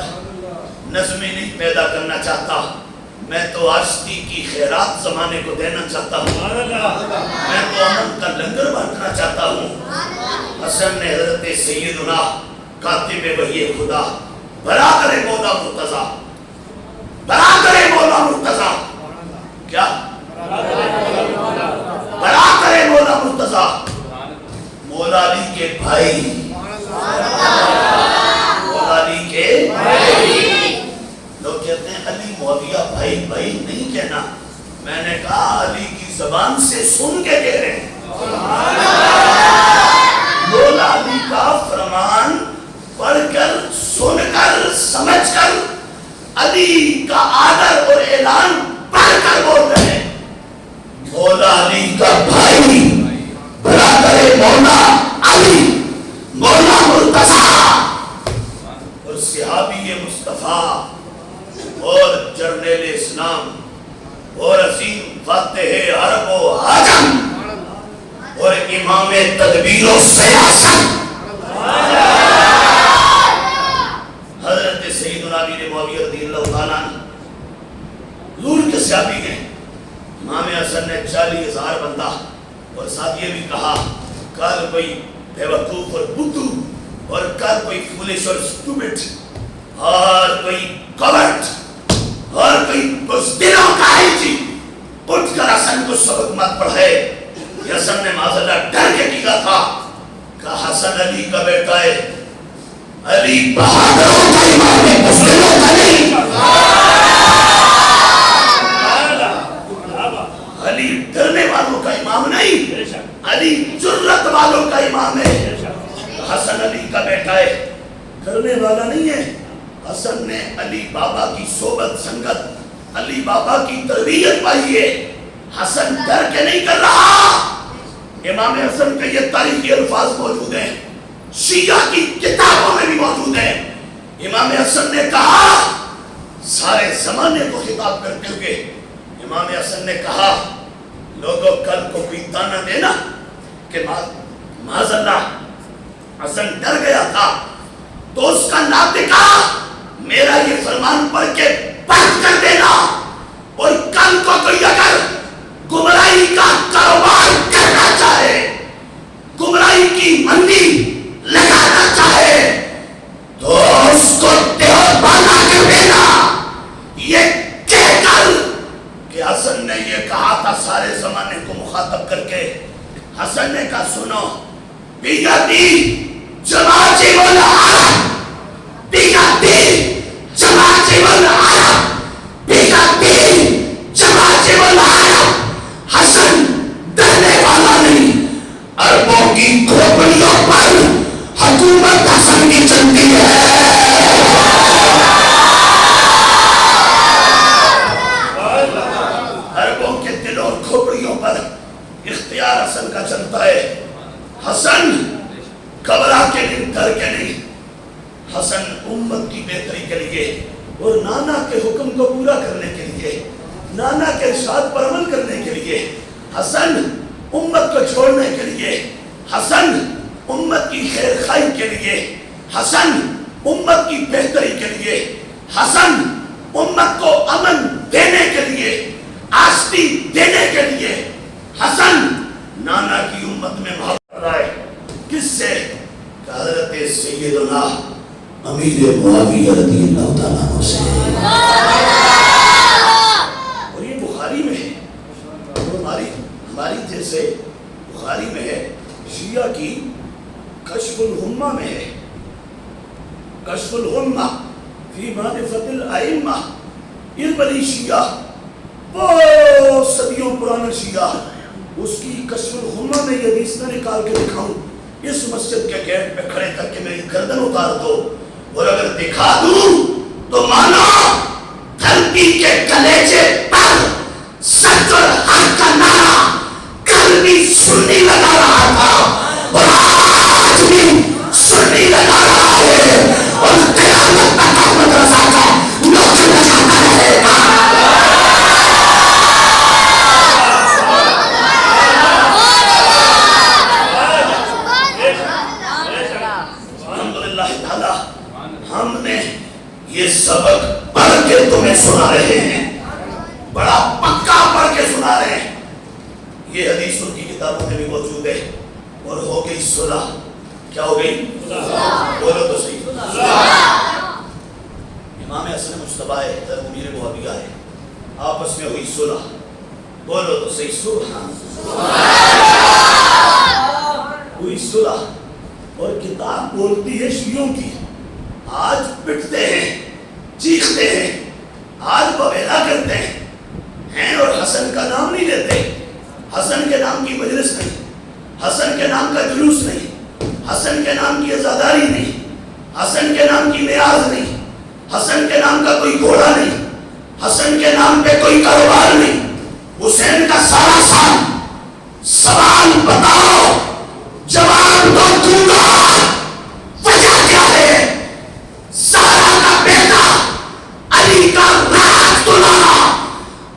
نظمی نہیں پیدا کرنا چاہتا، میں تو آشتی کی خیرات زمانے کو دینا چاہتا ہوں، میں تو امن کا لنگر بانٹنا چاہتا ہوں. حسن نے حضرت سیدنا کاتب وحی خدا برادر مولا مرتضیٰ، برادر مولا مرتضیٰ، کیا برادر مولا مرتضیٰ، مولا علی کے بھائی، مولا علی کے بھائی. لوگ کہتے ہیں علی معاویہ بھائی، بھائی نہیں کہنا. میں نے کہا علی کی زبان سے سن کے کہہ رہے ہیں. مولا علی کا فرمان پڑھ کر، سن کر، سمجھ کر، علی کا آدر اور اعلان پڑھ کر بول رہے ہیں. مولا علی کا بھائی، برادر مولا علی، مولا مرتضیٰ، اور صحابی مصطفیٰ، اور جرنیل اسلام، اور عظیم فاتح عرب و عجم، اور امام تدبیر و سیاست حضرت سیدنا امیر معاویہ رضی اللہ تعالیٰ عنہ. حضور کے صحابی ہیں. امام حسن نے 40,000 بندہ، اور ساتھ یہ بھی کہا کل کوئی بے وقوف اور بدھو، اور کل کوئی فولش اور سٹوپڈ، اور کوئی کورٹ، اور کوئی بزدلوں کا ہے جی اٹھ کر حسن کو سبق مت پڑھائے. حسن نے معاذاللہ ڈر کے کیا تھا کہ حسن علی کا بیٹا ہے، علی بہادروں کا امام ہے، بزدلوں کا نہیں. علی ڈرنے والوں کا امام نہیں، علی جرت والوں کا امام ہے. حسن علی کا بیٹا ہے، ڈرنے والا نہیں ہے. حسن نے علی بابا کی صحبت سنگت، علی بابا کی تربیت پائی ہے. حسن ڈر کے نہیں کر رہا. امام حسن کے یہ تاریخی الفاظ موجود ہیں، شیعہ کی کتابوں میں بھی موجود ہیں. امام حسن نے کہا، سارے زمانے کو خطاب کرتے ہوئے امام حسن نے کہا، لوگوں کل کو کوئی تانا دینا کہ معاذاللہ حسن ڈر گیا تھا، تو اس کا ناطقہ میرا یہ فرمان پڑھ کے بند کر دینا. اور کل کو کوئی اگر گمراہی کا کاروبار کرنا چاہے، گمراہی کی منڈی لگانا چاہے، تو اس کو دیوبانا کر دینا. یہ کہہ کر کہ حسن نے یہ کہا تھا سارے زمانے کو مخاطب کر کے. حسن نے کہا سنو، بیگتی جماعتی والعرب، بیگتی جماعتی والعرب، بیگتی جماعتی والعرب. حسن ڈرنے والا نہیں. عربوں کی کھوپڑیوں پر حکومت حسن کی چلتی ہے. حسن امت کی بہتری کے لیے اور نانا کے حکم کو پورا کرنے کے لیے، نانا کے ارشاد پر عمل کرنے کے لیے، حسن امت کو چھوڑنے کے لیے، حسن امت کی خیر خواہی کے لیے، حسن امت کی بہتری کے لیے، حسن امت کو امن دینے کے لیے، آشتی دینے کے لیے، حسن نانا کی امت میں محبت لائے۔ کس سے؟ حضرت سیدنا امیر معاویہ رضی اللہ تعالیٰ عنہ سے، اور یہ بخاری میں ہے، ہماری جیسے بخاری میں ہے، شیعہ کی کشف الغمہ میں ہے، کشف الغمہ فی معرفت الائمہ، اربلی شیعہ، بہت صدیوں پرانا شیعہ، اس کی کشف الغمہ میں یہ حدیث نہ نکال کے دکھاؤں، اس مسجد کے گیٹ پہ کھڑے کر کے میری گردن اتار دو، اور اگر دکھا دوں تو مانو دھرتی کے کلیجے پر سچ اور حق کا نعرہ کل بھی سنی لگا رہا تھا اور آج بھی سنی لگا رہا ہے، اور قیامت تک احمد رضا کا نوکر بجاتا رہے گا۔ ہم نے یہ سبق پڑھ کے تمہیں سنا رہے ہیں، بڑا پکا پڑھ کے سنا رہے ہیں، یہ حدیث ان کی کتابوں میں بھی موجود ہے، اور ہو گئی صلح۔ کیا ہو گئی؟ بولو تو صحیح۔ امام حسن مجتبی ہے، امیر معاویہ ہے، آپس میں ہوئی صلح، بولو تو صحیح سبحان ہوئی صلح، اور کتاب بولتی ہے شیعوں کی، آج پٹتے ہیں، چیختے ہیں، آج بویلا کرتے ہیں اور حسن کا نام نہیں لیتے، حسن کے نام کی مجلس نہیں، حسن کے نام کا جلوس نہیں، حسن کے نام کی عزاداری نہیں، حسن کے نام کی نیاز نہیں، حسن کے نام کا کوئی گھوڑا نہیں، حسن کے نام پہ کوئی کاروبار نہیں۔ حسین کا سارا سوال بتاؤ، جواب دو، دوں گا، وجہ کیا ہے؟ سارا کا بیٹا علی کا راز دلانا،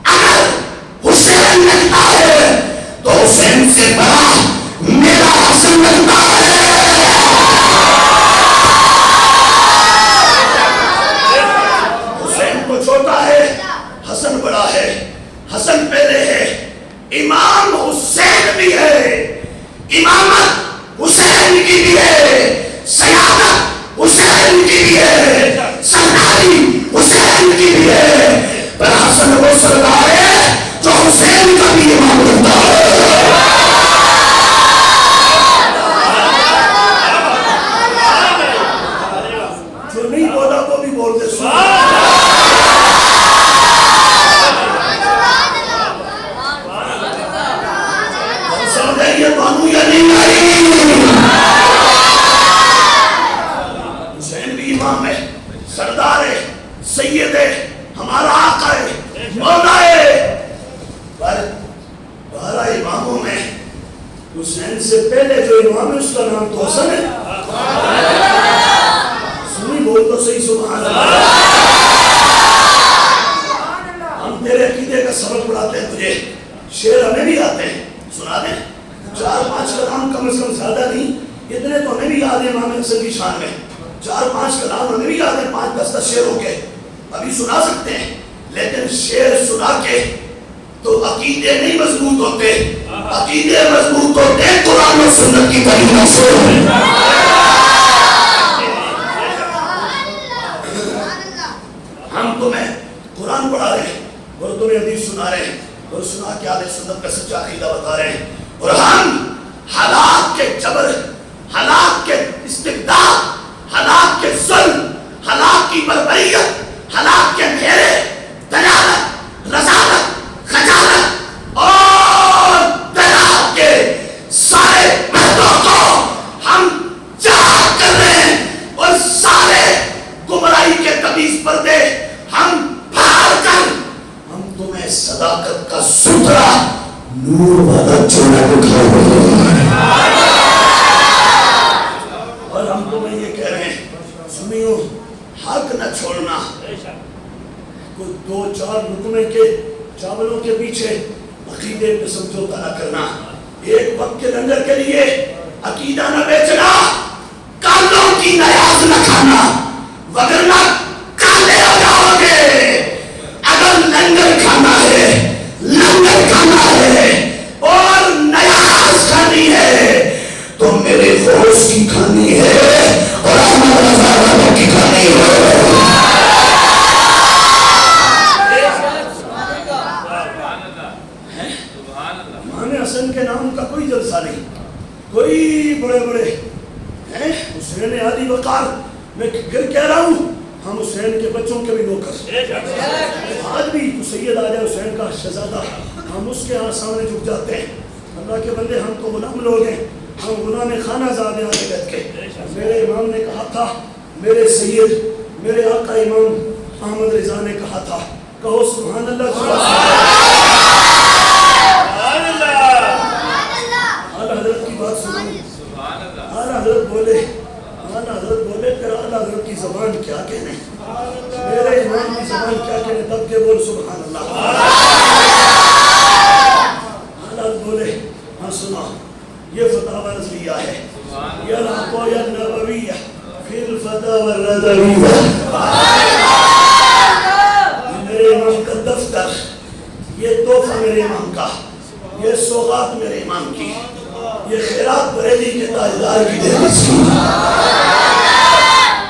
اگر حسین لگتا ہے تو حسین سے بڑا میرا حسن لگتا ہے۔ حسین کو چھوٹا ہے، حسن بڑا ہے، حسن پہلے ہے، امام حسین بھی ہے، امامت حسین کی بھی ہے، سیادت حسین کی بھی ہے، سرداری حسین کی بھی ہے، پر حسن وہ سردار ہے جو حسین کا بھی امام بنتا ہے۔ جو نہیں بولا وہ بھی بول دے سمجھے یہ بانو یا نہیں آئی؟ حسین بھی امام ہے، سردار ہے، سید ہے، ہمارا آقا ہے، مولا ہے، پر 12 اماموں میں حسین سے پہلے جو امام ہے اس کا نام تو حسن ہے۔ سنی بول تو صحیح سبحان اللہ۔ ہم تیرے عقیدے کا سبق پڑھاتے ہیں تجھے، شعر ہمیں بھی آتے ہیں، سنا دیں 4-5 کلام کم از کم، زیادہ نہیں، اتنے تو ہمیں بھی یاد ہے امام حسن کی شان میں، 4-5 کلام ہمیں بھی یاد ہے، 5-10 شعروں کے ابھی سنا سکتے ہیں، لیکن شعر سنا کے تو عقیدے نہیں مضبوط ہوتے، عقیدے مضبوط ہوتے ہیں قرآن و سنت کی تعلیموں سے۔ ہم تمہیں قرآن پڑھا رہے ہیں اور تمہیں حدیث سنا رہے ہیں اور سنا کے اہل سنت کا سچا عقیدہ بتا رہے ہیں، اور ہم حالات کے جبر، حالات کے استبداد، حالات کے ظلم، حالات کی بربریت، حالات کے اندھیرے، دلالت، رضالت، خجالت اور دلال کے سارے پردوں کو ہم جہاں کر رہے ہیں، اور سارے گمراہی کے تمیز پردے ہم پھاڑ کر ہم تمہیں صداقت کا ستھرا نور والا چولا دکھا رہے ہیں، اور ہم تمہیں یہ سنیو حق نہ چھوڑنا. کوئی 2-4 لقمے کے چاولوں کے پیچھے عقیدے پہ سمجھوتا نہ کرنا. ایک وقت کے لنگر کے لیے عقیدہ نہ بیچنا. کالوں کی نیاز نہ کھانا وگرنہ کالے ہو جاؤ گے. اگر لنگر کھانا ہے اور نیاز کھانی ہے تو میرے غوث کی کھانی ہے اور احمد رضا والوں کی کھانی ہے. امام حسن کے نام کا کوئی جلسہ نہیں. کوئی بڑے بڑے حسین علی وقار میں پھر کہہ رہا ہوں ہم حسین کے بچوں کے بھی نوکر. آج بھی تو سید آ جائے حسین کا شہزادہ ہم اس کے سامنے جھک جاتے ہیں. اللہ کے بندے ہم تو غلام لوگ ہیں. ہم غلام خانہ زادے آنے بیٹھ کے. میرے امام نے کہا تھا میرے سید میرے آقا امام احمد رضا نے کہا تھا کہو سبحان اللہ. اعلیٰ حضرت کی بات سنو. اعلیٰ حضرت بولے پھر اعلیٰ حضرت کی زبان کیا کہنے میرے امام کی زبان کیا کہنے تب کہ بول سبحان اللہ. اعلیٰ حضرت بولے ہاں سنا یہ فتاوی نظریہ ہے یہ العطایا النبویہ فی الفتاوی الرضویہ. میرے امام کا دفتر یہ تحفہ میرے امام کا یہ سوغات میرے امام کی یہ خیرات بریلی کے تاجدار کی دہلیز کی.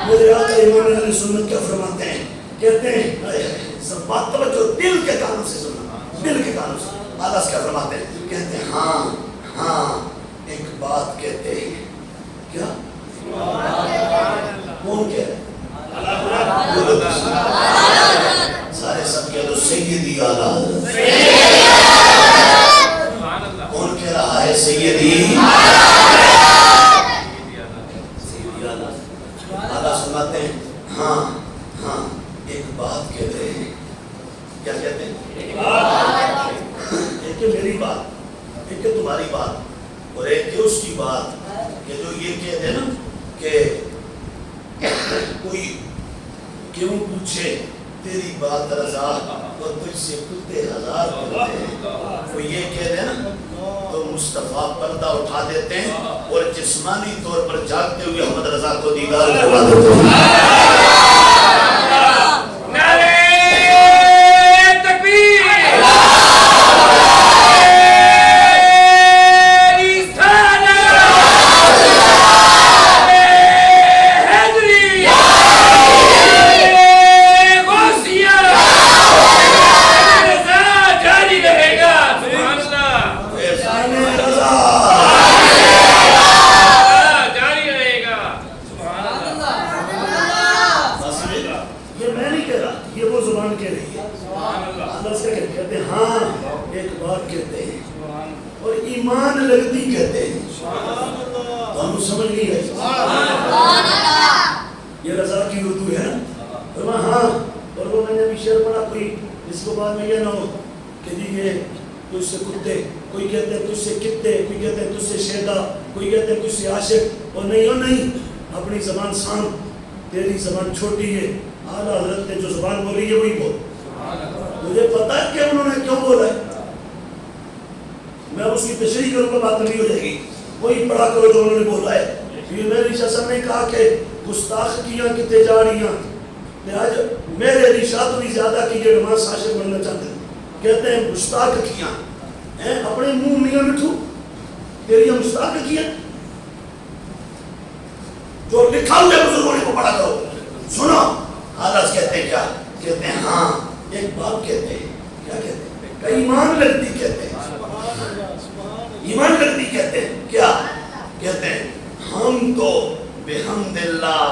میرے آقا امام اہل سنت کیا فرماتے ہیں کہتے ہیں سب بات توجہ دل کے کانوں سے سننا دل کے کانوں سے. آدھا کیا فرماتے ہیں کہتے ہیں ہاں ایک بات کہتے ہیں کیا کون کہہ رہے سارے سب کہہ دو سیدی اعلیٰ حضرت. کون کہہ رہا ہے سیدی اعلیٰ سناتے ہیں ہاں ایک بات کہتے ہیں. کیا کہتے ہیں ایک میری بات ایک تمہاری بات اور ایک اس کی بات کہ جو یہ کہتے ہیں نا کہ کوئی کیوں پوچھے تیری بات رضا اور تجھ سے کتے ہزار کرتے ہیں. وہ یہ کہتے ہیں نا تو مصطفیٰ پردہ اٹھا دیتے ہیں اور جسمانی طور پر جاگتے ہوئے احمد رضا کو دیدار کروا دیتے ہیں. اپنی زبان سام تیری زبان چھوٹی ہے. اعلیٰ حضرت نے جو زبان بولی ہے وہی بول. مجھے پتا ہے کہ انہوں نے کیوں بولا ہے. میں اس کی تشریح کروں گا بات نہیں ہو جائے گی. وہی پڑھا کرو جو انہوں نے بولا ہے. یہ میری شاہ نے کہا کہ گستاخیاں کتے جا رہی ہیں آج میرے ارشاد بھی زیادہ کی یہ نماز عاشق بننا چاہتے ہیں. کہتے ہیں گستاخ کیاں اپنے منہ میاں مٹھو تیری گستاخ کیاں جو لکھا ہوئے بزرگوں نے کو پڑھا کرو. سنو حالت کہتے ہیں کیا کہتے ہیں ہاں ایک بات کہتے ہیں کیا کہتے ہیں ایمان لگتی کہتے ہیں ایمان لگتی کہتے ہیں کیا کہتے ہیں ہم تو بحمد اللہ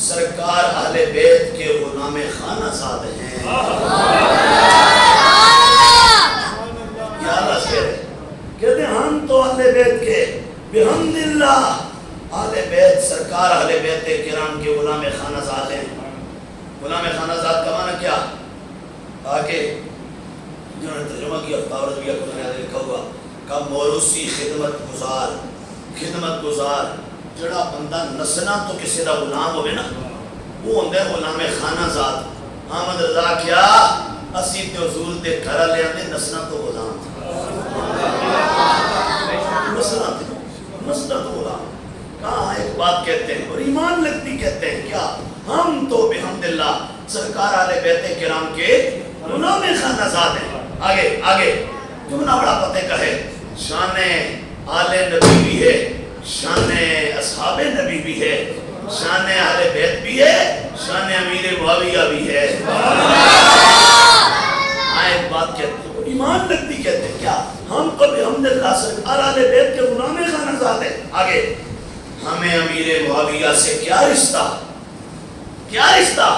سرکار اہل بیت کے غلام خانہ زاد ہیں. کیا حالت کہتے ہیں ہم تو اہل بیت کے بحمد اللہ اہل بیت سرکار اہل بیت کرام کے غلام خانہ زاد ہیں. غلام خانہ زاد کا معنی کیا آگے جنہوں نے ترجمہ کیا فتاوی رضویہ کو میں نے لکھا ہوا کہ موروثی خدمت گزار جڑا بندہ نسنا تو کسی دا غلام ہوئے نا وہ ہوندے غلام خانہ زاد. احمد رضا کیا اسی تے حضور دے گھر والے آندے نسلاں تو غلام نسلاں تو غلام. کہاں ایک بات کہتے ہیں اور ایمان لگتی کہتے ہیں کیا ہم تو بحمداللہ سرکار آلِ بیت کرام کے غلام خانہ زاد ہیں. آگے آگے جملہ بڑا پتے کا ہے. شان آل نبی بھی ہے, شان اصحاب نبی بھی ہے, شان اہل بیت بھی ہے, شان امیر معاویہ بھی ہے. ہاں ایک بات کہتے ہیں ایمان لگتی کہتے ہیں کیا ہم تو بحمداللہ سرکار آل بیت کے غلام خانہ زاد ہیں. آگے ہمیں امیر معاویہ سے کیا رشتہ, کیا رشتہ.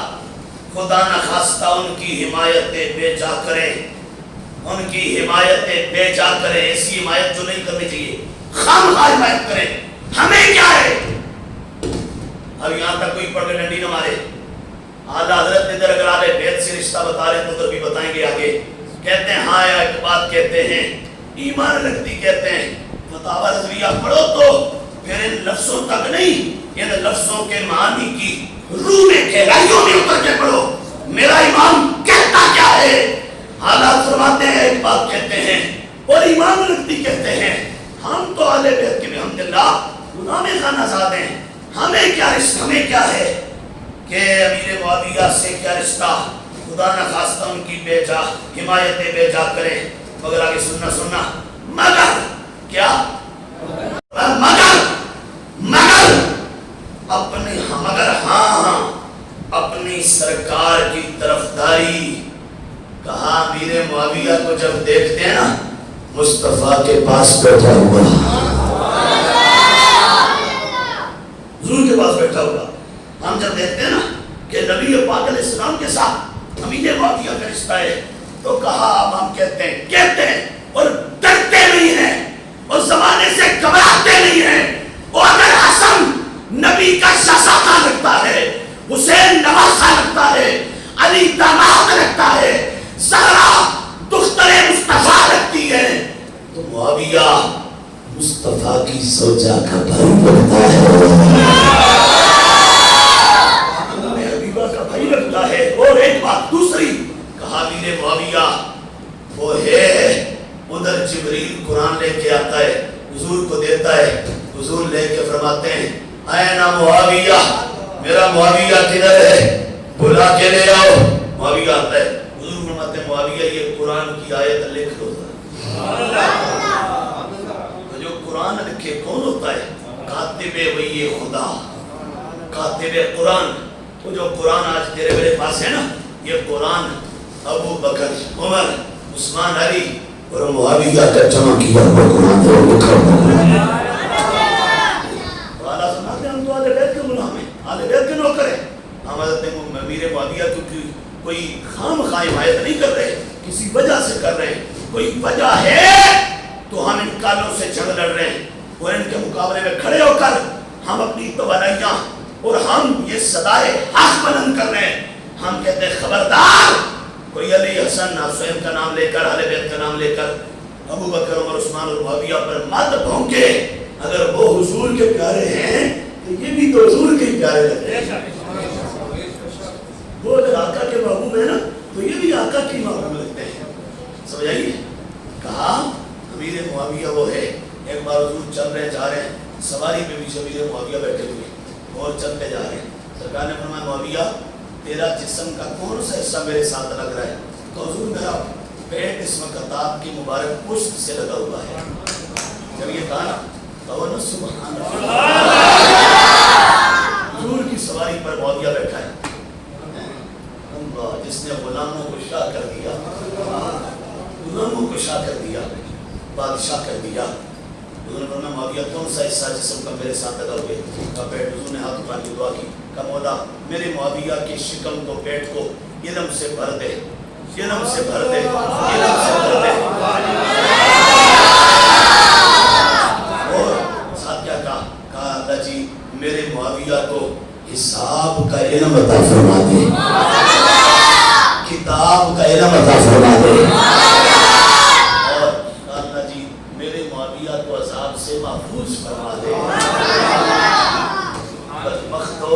خدا نخواستہ ان کی حمایت بے جا کریں, ان کی حمایت بے جا کریں, ایسی حمایت جو نہیں کرنی چاہیے, خواہ حمایت کریں. ہمیں کیا ہے. اب یہاں تک کوئی پڑھ کے ڈنڈی نہ مارے. اعلیٰ حضرت ادھر اگر آلِ بیت سے رشتہ بتا رہے تو ادھر بھی بتائیں گے. آگے کہتے ہیں ہاں ایک بات کہتے ہیں ایمان لگتی کہتے ہیں فتاوی رضویہ پڑھو تو پھر ان لفظوں تک نہیں, ان لفظوں کے معنی کی روح میں گہرائیوں میں اتر کے پڑھو. میرا امام کہتا کیا ہے. حالات فرماتے ہیں ایک بات کہتے ہیں اور ایمان لگتی کہتے ہیں ہم تو آلِ بیت کے بحمداللہ غلام خانہ زاد ہیں. ہمیں کیا رشتہ, ہمیں کیا ہے کہ امیر معاویہ سے کیا رشتہ. خدا نخواستہ ان کی بے جا حمایت بے جا کریں. مگر آگے سننا مگر کیا مگر اپنی مگر ہاں اپنی سرکار کی طرفداری. کہا امیر معاویہ کو جب دیکھتے ہیں نا مصطفیٰ کے پاس بیٹھا ہوا, حضور کے پاس بیٹھا ہوا, ہم جب دیکھتے ہیں نا کہ نبی پاک علیہ السلام کے ساتھ امیر معاویہ کا رشتہ ہے تو کہا اب ہم کہتے ہیں اور ڈرتے نہیں ہیں اور زمانے سے گھبراتے نہیں ہیں. اور اگر حسن نبی کا شہزادہ لگتا ہے, حسین نواسہ لگتا ہے, علی داماد لگتا ہے, زہرا دختر مصطفیٰ لگتی ہے, تو معاویہ مصطفیٰ کی زوجہ کا بھائی لگتا ہے, حبیبہ کا بھائی لگتا ہے. اور ایک بات دوسری کہا امیر معاویہ وہ ہے ادھر جبریل قرآن لے کے آتا ہے, حضور کو دیتا ہے, حضور لے کے فرماتے ہیں اے نا معاویہ, میرا معاویہ کدھر ہے, بلا کے لے آؤ. معاویہ آتا ہے, حضور فرماتے ہیں معاویہ یہ قرآن کی آیت لکھ دو. جو قرآن لکھے کون ہوتا ہے, کاتب وحی خدا, کاتب قرآن. تو جو قرآن آج تیرے میرے پاس ہے نا, یہ قرآن ابو بکر, عمر, عثمان, علی اور معاویہ کا جمع کیا ہوا قرآن ہے, وہ لکھا ہوا. والا سناتے ہیں ہم تو آلِ بیت کے غلام ہیں, آلِ بیت کے نوکر ہیں. ہم حضرت امیر معاویہ کی کوئی خام خواہ حمایت نہیں کر رہے, کسی وجہ سے کر رہے ہیں. کوئی وجہ ہے تو ہم ان کالوں سے جنگ لڑ رہے ہیں اور ان کے مقابلے میں کھڑے ہو کر ہم اپنی توانائیاں اور ہم یہ صدائے حق بلند کر رہے ہیں. ہم کہتے ہیں خبردار کوئی علی, حسن, حسین کا نام لے کر, اہل بیت کا نام لے کر ابو بکر, عمر, عثمان اور معاویہ پر مت بھونکے. اگر وہ حضور کے پیارے ہیں تو یہ بھی تو حضور کے پیارے لگتے ہیں. وہ اگر آقا کے محبوب ہیں نا تو یہ بھی آقا کی محبوب لگتے ہیں. سمجھ آئیے. کہا امیر معاویہ وہ ہے. ایک بار حضور چل رہے جا رہے ہیں, سواری پہ بھی امیر معاویہ بیٹھے ہوئے اور چلتے جا رہے ہیں. سرکار نے فرمایا معاویہ تیرا جسم کا کون سا حصہ میرے ساتھ لگ رہا ہے. تو حضور میرا پیٹ اس وقت آپ کی مبارک پشت سے لگا ہوا ہے. جب یہ کہا نا تو نا سبحان اللہ, حضور کی سواری پر معاویہ بیٹھا ہے. اللہ جس نے غلاموں کو شاہ کر دیا, غلاموں کو شاہ کر دیا, بادشاہ کر دیا. حضور نے فرمایا معاویہ کون سا حصہ جسم کا میرے ساتھ لگا ہوئے کا پیٹ. حضور نے ہاتھ اٹھا کے دعا کی کہ مولا میرے معاویہ کی شکم کو, پیٹ کو علم سے بھر دے, علم سے بھر دے, علم سے بھر دے. اور ساتھ کیا کہا اللہ جی میرے معاویہ کو حساب کا علم عطا فرما دے, کتاب کا علم عطا فرما دے. اور اللہ جی میرے معاویہ کو عذاب سے محفوظ فرما دے. بدبختو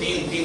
3-3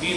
3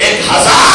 1000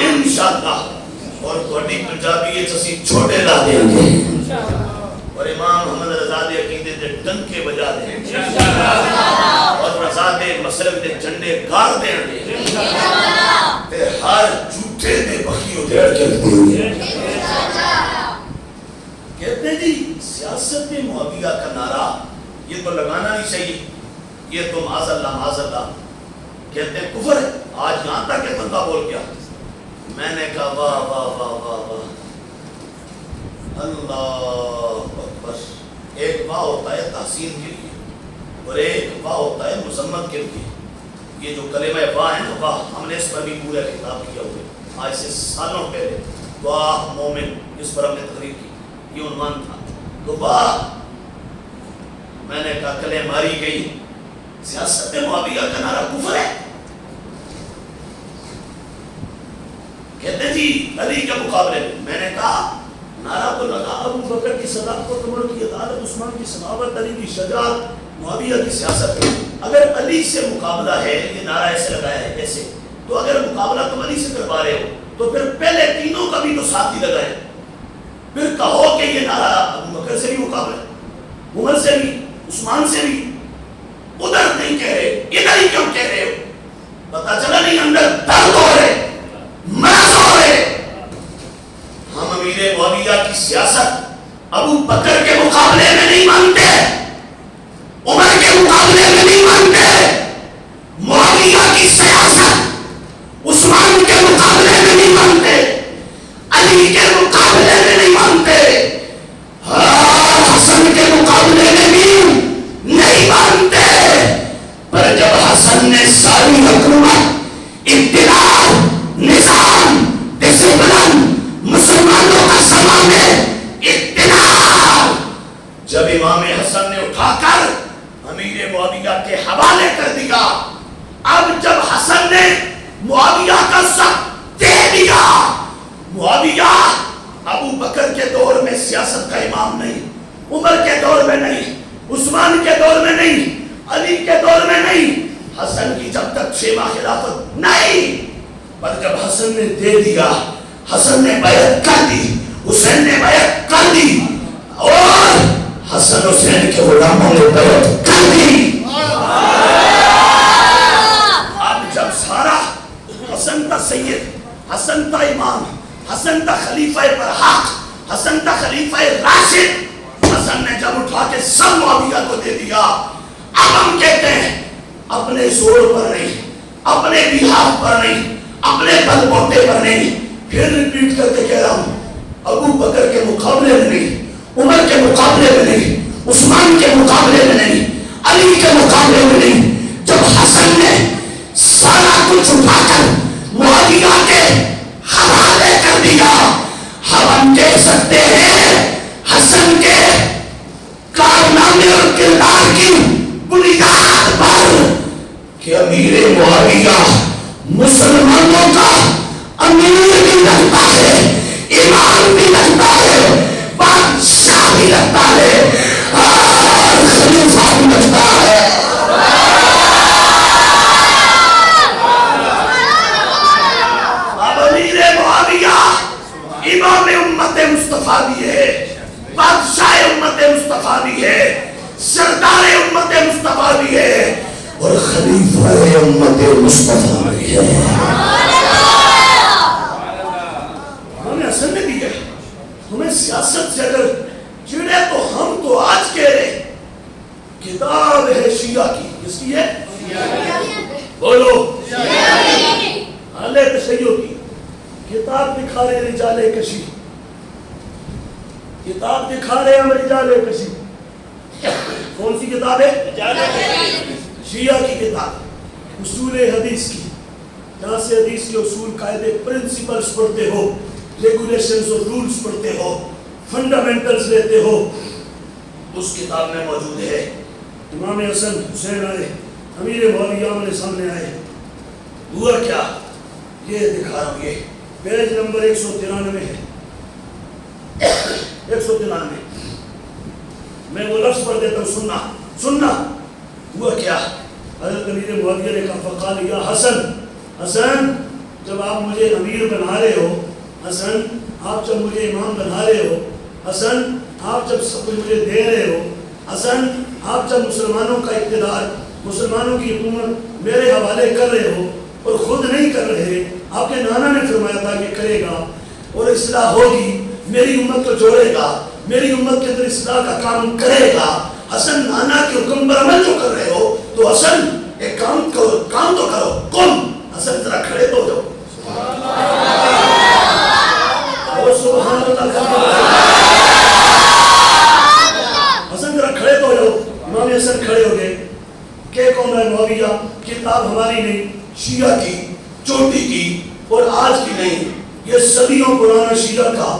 انشاءاللہ اور تھوڑی پنجابی اسی چھوٹے لا دیں گے اور امام محمد رضا دے عقیدے دے ڈنکے بجا دیں گے اور رضا دے مسلک دے جھنڈے گاڑ دیں گے تے ہر جھوٹے دے بخی ادھیڑ کے دیں گے. کہتے ہیں جی سیاست معاویہ کا نعرہ یہ تو لگانا نہیں چاہیے, یہ تو معاذ اللہ کہتے ہیں کفر ہے. آج یہاں تک کہ بندہ بول گیا. میں نے کہا واہ واہ واہ واہ واہ اللہ اکبر. ایک واہ ہوتا ہے تحسین کے لیے اور ایک واہ ہوتا ہے مذمت کے لیے. یہ جو کلمہ واہ ہے نا واہ, ہم نے اس پر بھی پورا خطاب کیا ہوئے آج سے سالوں پہلے. واہ مومن, اس پر ہم نے تقریر کی, یہ عنوان تھا. تو واہ میں نے کہا کلے ماری گئی. سیاست معاویہ کا نعرہ کفر ہے. کہتے جی علی کے مقابلے میں نے کہا نعرہ تو لگا ابو بکر کی صداقت, عمر کی عدالت, عثمان کی سخاوت, علی کی شجاعت, معاویہ کی سیاست. اگر علی سے مقابلہ ہے, یہ نعرہ ایسے لگایا ہے ایسے, تو اگر مقابلہ تم علی سے کروا رہے ہو تو پھر پہلے تینوں کا بھی تو ساتھ ہی لگائے. پھر کہو کہ یہ نعرہ ابو بکر سے بھی مقابلہ ہے, عمر سے بھی, عثمان سے بھی. ادھر نہیں کہہ رہے, ادھر ہی کیوں کہہ رہے ہو؟ پتا چلا نہیں اندر درد ہو رہے, مرض ہو رہے. ہم امیر معاویہ کی سیاست ابو بکر کے مقابلے میں نہیں مانتے, عمر کے مقابلے میں نہیں مانتے. معاویہ کی سیاست عثمان کے مقابلے میں نہیں مانتے, علی کے مقابلے میں نہیں مانتے, حسن کے مقابلے میں بھی نہیں مانتے. پر جب حسن نے ساری حکومت, اقتدار, نظام, ڈسپلن, مسلمانوں کا سامان اقتدار, جب امام حسن نے اٹھا کر امیر معاویہ کے حوالے کر دیا, اب جب حسن نے معاویہ کا سب دے دیا, معاویہ ابو بکر کے دور میں سیاست کا امام نہیں, عمر کے دور میں نہیں, عثمان کے دور میں نہیں, علی کے دور میں نہیں, حسن کی جب تک 6 ماہ خلافت نہیں. پر جب حسن نے دے دیا, حسن نے بیعت کر دی, حسین نے بیعت کر دی, اور حسن حسین کے غلاموں نے بیعت کر دی. اب جب سارا حسن تا سید, حسن تا امام, حسن تا خلیفہ برحق, حسن تا خلیفہ راشد, حسن نے جب اٹھا کے سب معاویہ کو دے دیا, اب ہم کہتے ہیں اپنے زور پر نہیں, اپنے بہار پر نہیں, اپنے بل بوتے پر نہیں, پھر ریپیٹ کر کے کہہ رہا ہوں, ابو بکر کے مقابلے میں نہیں, عمر کے مقابلے میں نہیں, عثمان کے مقابلے میں نہیں, علی کے مقابلے میں نہیں. جب حسن نے سارا کچھ اٹھا کر معاویہ کے حوالے کر دیا, ہم کہہ سکتے ہیں حسن کے کارنامے اور کردار کی بنیاد پر کہ امیر معاویہ مسلمانوں کا امیر بھی لگتا ہے, امام بھی لگتا ہے, بادشاہ بھی لگتا ہے, اور خلیفہ بھی لگتا ہے. اب امیر معاویہ امام امت مصطفیٰ بھی ہے, بادشاہ امت مصطفیٰ بھی ہے, سردار امت مصطفیٰ بھی ہے, اور خلیفہ امت مصطفیٰ بھی ہے. ہمیں حسن نے دی ہے. ہمیں سیاست سے اگر چڑے تو ہم تو آج کہہ رہے کتاب ہے شیعہ کی. کس کی ہے؟ بولو. اہل تشیع کی کتاب دکھا رہے رجال کشی, کتاب دکھا رہے ہم رجال کشی. کون سی کتاب ہے؟ شیعہ کی کتاب, اصول حدیث کی, جہاں سے حدیث کے اصول, قاعدے, پرنسپلز پڑھتے ہو, ریگولیشنز اور رولز پڑھتے ہو, فنڈامنٹلز لیتے ہو, اس کتاب میں موجود ہے. امام حسن حسین آئے, امیر معاویہ آمنے سامنے آئے, ہوا کیا یہ دکھا رہا ہوں. یہ پیج نمبر 193 ہے, 193. میں وہ لفظ پڑھ دیتا ہوں, سننا سننا. ہوا کیا؟ حضرت امیر معاویہ نے کہا فقال یا حسن, حسن جب آپ مجھے امیر بنا رہے ہو حسن، آپ جب مجھے امام بنا رہے ہو حسن، آپ جب سب کچھ مجھے دے رہے ہو حسن، آپ جب مسلمانوں کا اقتدار، مسلمانوں کی حکومت میرے حوالے کر رہے ہو اور خود نہیں کر رہے، آپ کے نانا نے فرمایا تھا کہ کرے گا اور اصلاح ہوگی، میری امت کو جوڑے گا، میری امت کے اندر اصلاح کا کام کرے گا۔ حسن نانا کے حکم پر عمل جو کر رہے ہو تو حسن ایک کام کرو، کام تو کرو، کم حسن ذرا کھڑے تو ہو سبحان اللہ، حسن ذرا کھڑے تو ہو جاؤ۔ امام حسن کھڑے ہو گئے کہ کون ہے معاویہ، کتاب ہماری نہیں، شیعہ کی، چوٹی کی اور آج کی نہیں، یہ صدیوں پرانا شیعہ کا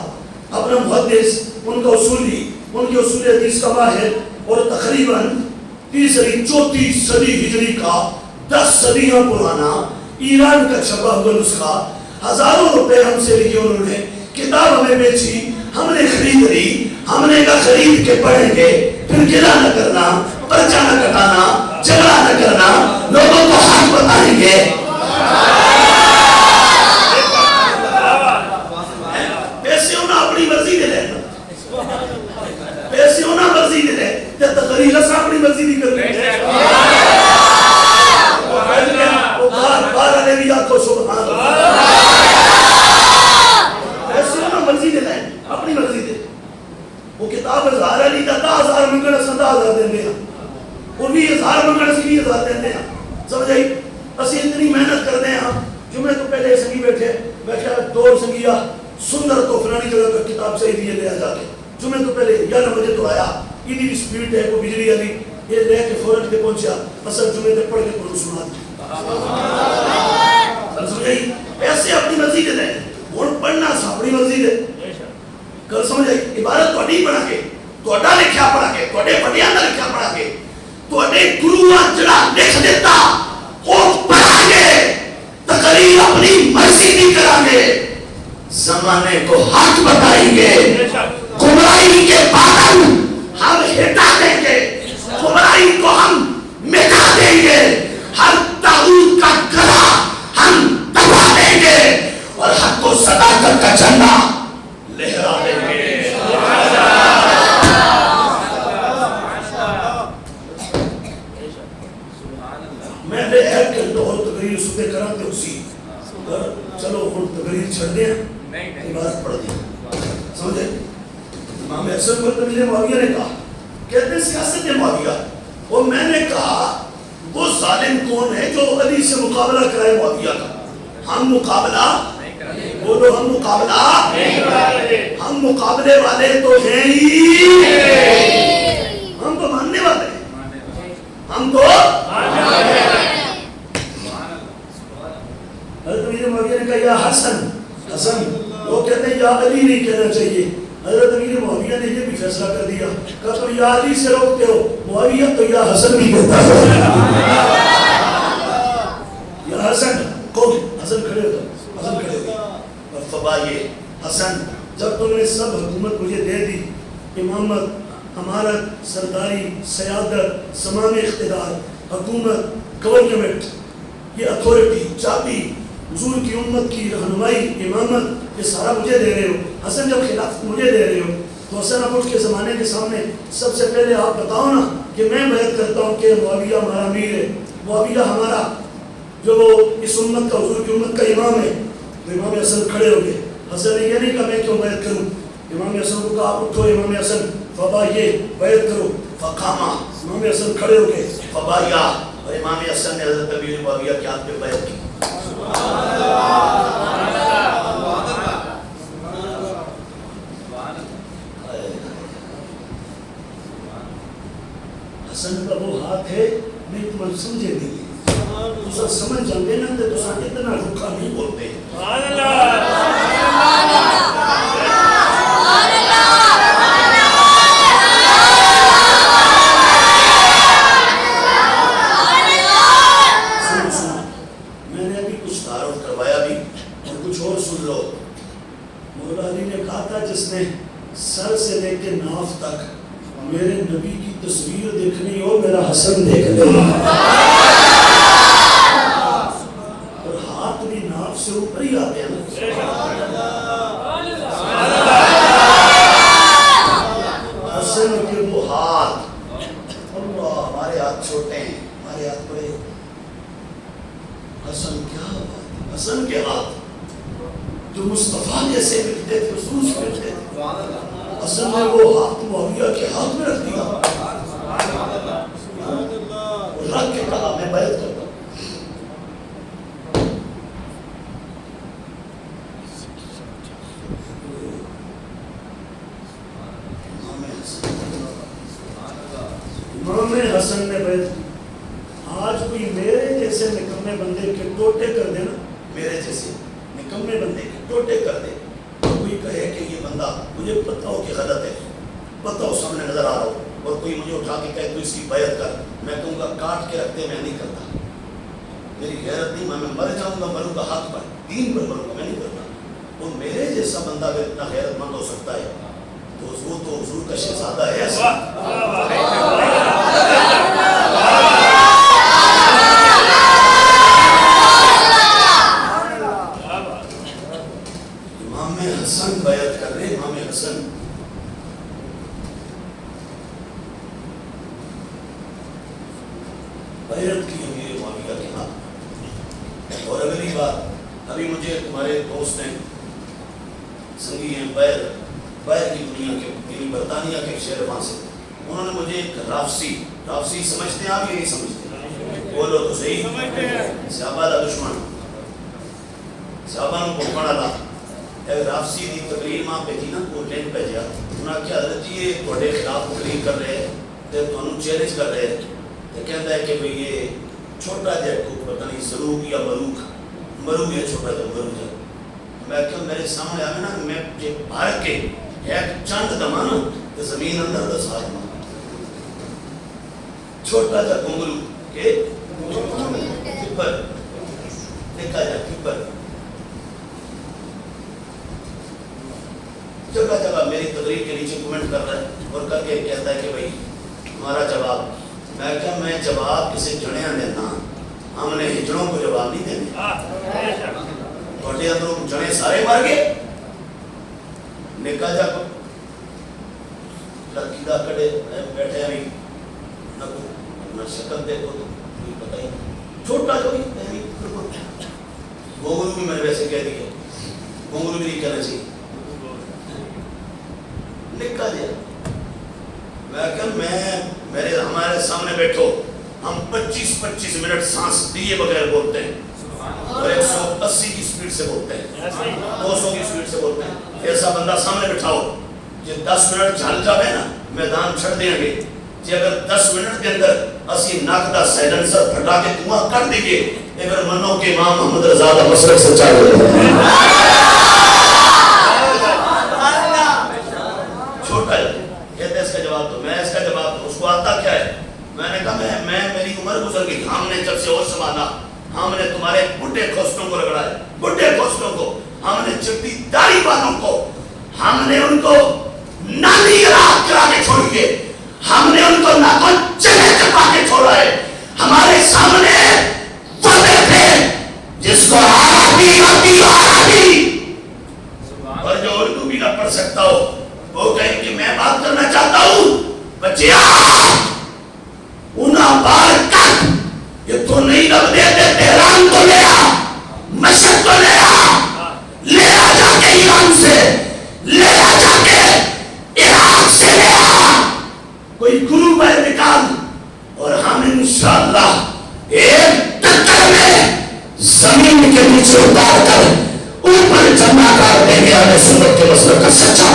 اپنا محدث، ان کا اصولی، ان کے اصول حدیث کا ماہر، اور تقریباً تیسری چوتھی صدی ہجری کا 10 صدیوں پرانا ایران کا چھپا ہوا نسخہ، ہزاروں روپے ہم سے لیے انہوں نے، کتاب ہمیں بیچی، ہم نے خرید لی، ہم نے کہا خرید کے پڑھیں گے، پھر گلا نہ کرنا، پرچہ نہ کٹانا، جھگڑا نہ کرنا، لوگوں کو حق بتائیں گے۔ پیسے ہونا اپنی مرضی دے لینا، پیسے ہونا مرضی دے لے، یا تقریر سے اپنی مرضی نہیں کر لیں، وہ بار علیہ بھی آپ کو سبحان اللہ، پیسے ہونا مرضی دے لیں، اپنی مرضی دے۔ وہ کتاب 1000 علی کا 10,000 منگڑ سے 10,000 دیں گے، وہ 20,000 منگڑ سے 20,000 دیں گے، سمجھائی؟ اسی اتنی محنت کر دیں ہم، جمعے تو پہلے سنگی بیٹھے دور سنگیا سندر تو فلانی جگہ کا کتاب صحیح دیے لے جا کے، جمعے تو پہلے 11 بجے تو آیا، اتنی بھی سپیڈ ہے، کوئی بجلی والی، یہ لے کے فوراً کے پہنچا، اصل جمعے تک پڑھ کے قرآن سنا دی۔ پیسے اپنی مرضی دے دیں، ووٹ پڑھنا اپنی مرضی دے، گل سمجھ آئی؟ عبارت تھوڑی پڑھا کے، تھوڑا لکھیا پڑھا کے، تھوڑے بڑیاں دا لکھیا پڑھا کے، تھوڑے گروہ جڑا لکھ دیتا وہ پڑھا کے، تقریر اپنی مرضی نہیں کریں گے، زمانے کو حق بتائیں گے، گمراہی کے بادل ہم ہٹا دیں گے، گمراہی کو ہم مٹا دیں گے، ہر طاغوت کا گلا ہم دبا دیں گے اور حق و صداقت کا جھنڈا لہرا دیں گے۔ میں نے ایک کے دو تقریر صبح کرم دے اسی چلو ہم تقریر چھڑ دیں، عبادت پڑھ دیں، سمجھے؟ امام حسن مرتبی معاویہ نے کہا، کہتے ہیں سیاست معاویہ، اور میں نے کہا وہ ظالم کون ہے جو علی سے مقابلہ کرائے معاویہ کا؟ ہم مقابلہ، بولو ہم مقابلہ، ہم مقابلے والے تو ہیں ہی، ہم تو ماننے والے ہیں، ہم تو حضرت امیر معاویہ نے کہا یا حسن، حسن، وہ کہتے ہیں یا علی نہیں کہنا چاہیے، حضرت امیر معاویہ نے یہ بھی فیصلہ کر دیا، کہا تم یا علی سے روکتے ہو، معاویہ تو یا حسن بھی کہتا ہے، یا حسن، کون؟ حسن کھڑے ہوتا، حسن کھڑے ہوتا، اور فبا یہ حسن، جب تم نے سب حکومت مجھے دے دی، امامت، امارت، سرداری، سیادت، سمان اقتدار، حکومت، گورنمنٹ، یہ اتھارٹی، چابی، حضور کی امت کی رہنمائی، امامت، یہ سارا مجھے دے رہے ہو، حسن جب خلافت مجھے دے رہے ہو تو حسن اب اٹھ کے زمانے کے سامنے سب سے پہلے آپ بتاؤ نا کہ میں بیعت کرتا ہوں کہ معاویہ ہمارا امیر ہے، معاویہ ہمارا جو اس امت کا، حضور کی امت کا امام ہے۔ تو امام حسن کھڑے ہو گئے، حسن نے یہ نہیں کہا میں کیوں بیعت کروں، امام حسن کو کہا اٹھو امام حسن فبا یہ بیعت کرو، فقامہ، امام حسن کھڑے ہو گئے، فبا یا، اور امام حسن نے حضرت امیر معاویہ کے ہاتھ پہ بیعت کی۔ حسن کا وہ ہاتھ ہے نہیں تمہیں سمجھے نہیں، تسا سمجھ جاندے نا تے تسا اتنا رکھا نہیں بولتے۔ میں نے ابھی کچھ تعارف کروایا بھی اور کچھ اور سن لو۔ مولا علی نے کہا تھا جس نے سر سے لے کے ناف تک میرے نبی کی تصویر دیکھنی ہو میرا حسن دیکھ لے، اور ہاتھ بھی ناف سے اوپر مصطفیٰ جیسے ملتے تھے، رسول سے ملتے تھے. حسن نے وہ ہاتھ معاویہ کے ہاتھ میں رکھ دیا اور رکھ کے کہا میں بیعت کرتا ہوں. امام حسن نے بیعت کی. آج کوئی میرے جیسے نکمے بندے کے ٹوٹے کر دے نا، میرے جیسے نکمے بندے کے ٹوٹے کر دے، اور کوئی کہے کہ یہ بندہ مجھے پتہ ہو کہ غلط ہے، پتہ ہو سامنے نظر آ رہا ہو، اور کوئی مجھے اٹھا کے کہے تو اس کی بیعت کر، میں کہوں گا کاٹ کے رکھتے میں نہیں کرتا. میری غیرت نہیں، میں مر جاؤں گا، مروں گا حق پر، دین پر مروں گا، میں نہیں کرتا. وہ میرے جیسا بندہ اگر اتنا غیرت مند ہو سکتا ہے تو وہ تو حضور کا شہزادہ ہے. امام حسن بیعت کر رہے. امام حسن بیعت کی امیر معاویہ کے ہاتھ. اور اگلی بات، ابھی مجھے تمہارے دوست ہیں، سنگی ہیں، بیر کی دنیا کے، یعنی برطانیہ کے شہر وہاں سے، انہوں نے مجھے ایک رافسی سمجھتے ہیں آپ یا نہیں سمجھتے؟ بولو تو صحیح. صحابہ دا دشمن، صحابہ نو پکڑ والا ایک رافسی دی تقریر ماں پہ تھی نا، وہ لنک پہ جا انہاں کیا حضرت جی یہ تھوڑے خلاف تقریر کر رہے ہیں تے تانوں چیلنج کر رہے ہیں تے کہندا ہے کہ بھئی یہ چھوٹا جہا کو پتہ نہیں سلوک یا مروک ہے، چھوٹا جہا مروک ہے. میں کہ میرے سامنے آئے نا، میں یہ بھارت کے ایک چاند دمانا تو زمین اندر دا ساتھ مانا چھوٹا جا گنگلو کہ کپر دیکھا جا کپر. جگہ جگہ میری تقریر کے نیچے کومنٹ کر رہا ہے اور کر کے کہتا ہے کہ بھئی تمہارا جواب. میں کہا میں جواب کسی جڑیاں دینا، ہم نے ہجڑوں کو جواب نہیں دینے. توڑے اندروں جڑے سارے مار گئے. نکا جا کو لڑکی دا کڑے بیٹھے ہیں نہ شکل دیکھو تو کوئی پتہ ہی چھوٹا جو ہی گونگلو بھی میں نے ویسے کہہ دیا، گونگلو بھی نہیں کہنا چاہیے. نکا دیا. میں کہا میرے ہمارے سامنے بیٹھو، ہم 25 منٹ سانس دیے بغیر بولتے ہیں اور 180 کی سپیڈ سے بولتے ہیں، 200 کی سپیڈ سے بولتے ہیں. ایسا بندہ سامنے بٹھاؤ جی 10 منٹ جھل جاوے نا میدان چھڑ دیں گے. جی اگر 10 منٹ کے اندر اسی ناک دا سائلنسر پھٹا کے دھواں کر دیں گے اگر منو کہ امام محمد رضا دا مسلک سچا ہو جائے. چھوٹا ہے کہتے ہیں اس کا جواب دو. میں اس کا جواب دو. اس کو آتا کیا ہے؟ میں نے کہا میں میری عمر گزر گئی، ہم نے جب سے اور سنبھالا ہم نے تمہارے بڈھے کھوسٹوں کو رگڑا ہے، بڈھے کھوسٹوں کو، ہم نے چٹی داڑھی والوں کو، ہم نے ان کو نالی راہ کرا کے چھوڑ کے، ہم نے ان کو ناکن چلے چپا کے چھوڑا ہے. ہمارے سامنے پڑے تھے جس کو عربی اور جو اردو بھی نہ پڑھ سکتا ہو وہ کہیں کہ میں بات کرنا چاہتا ہوں بچیا انہاں بار کٹ یہ تو نہیں رب دیتے تہران کو لے آ، مشہد کو لے آ جا کے ایران سے، لے آ جا کے عراق سے، لے آ کوئی گروہ پر نکال اور ہم انشاءاللہ ایک ٹکر میں زمین کے نیچے اتار کر اوپر جمع کر دیں گے اہل سنت کے مسلک کا سچا.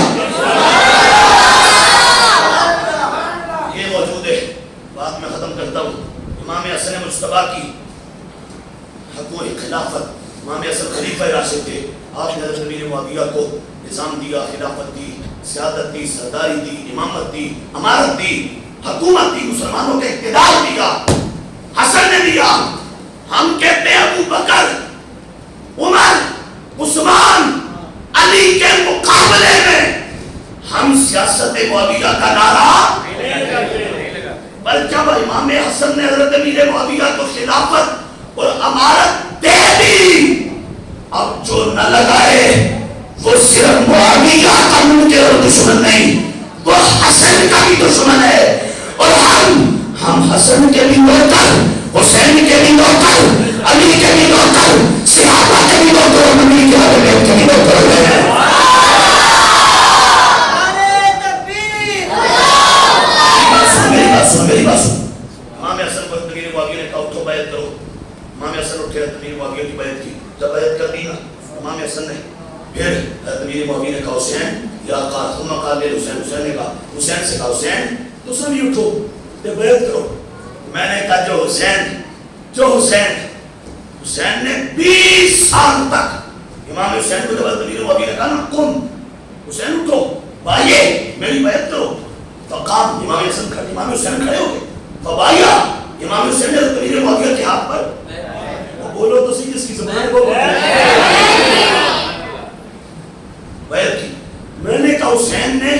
یہ موجود ہے. بات میں ختم کرتا ہوں. امام حسن مجتبیٰ کی حکومت خلافت، امام حسن خلیفہ راشد تھے. آپ نے حضرت امیر معاویہ کو نظام دیا، خلافت دی، سیادت دی، سرداری دی، امامت دی، امارت دی، حکومت دی، مسلمانوں کے اقتدار دیا. حسن نے دیا. ہم کہتے ہیں ابو بکر، عمر، عثمان، علی کے مقابلے میں ہم سیاست معاویہ کا نعرہ پر جب امام حسن نے حضرت امیر معاویہ کو خلافت اور امارت دے دی، اب جو نہ لگائے وہ صرف معاویہ کا منکر اور دشمن نہیں، وہ حسن کا بھی دشمن ہے. اور ہم حسن کے بھی نوکر، حسین کے بھی نوکر، علی کے بھی نوکر، صحابہ کے بھی نوکر اور نبی کے بھی نوکر ہیں. امیر معاویہ نے کہا حسین یا ثم قال حسین، حسین نے کہا، حسین سے کہا حسین تو سب اٹھو تے بیعت کرو. میں نے کہا جو حسین نے 20 سال تک امام حسین کو جب امیر معاویہ نے کہا نا قم حسین اٹھو بھائیے میری بیعت کرو، فقام امام حسین کھڑے ہو گئے، فبایا امام حسین نے امیر معاویہ کے ہاتھ پر. بولو تو صحیح، اس کی زبان کو بیعت کی. میں نے کہا حسین نے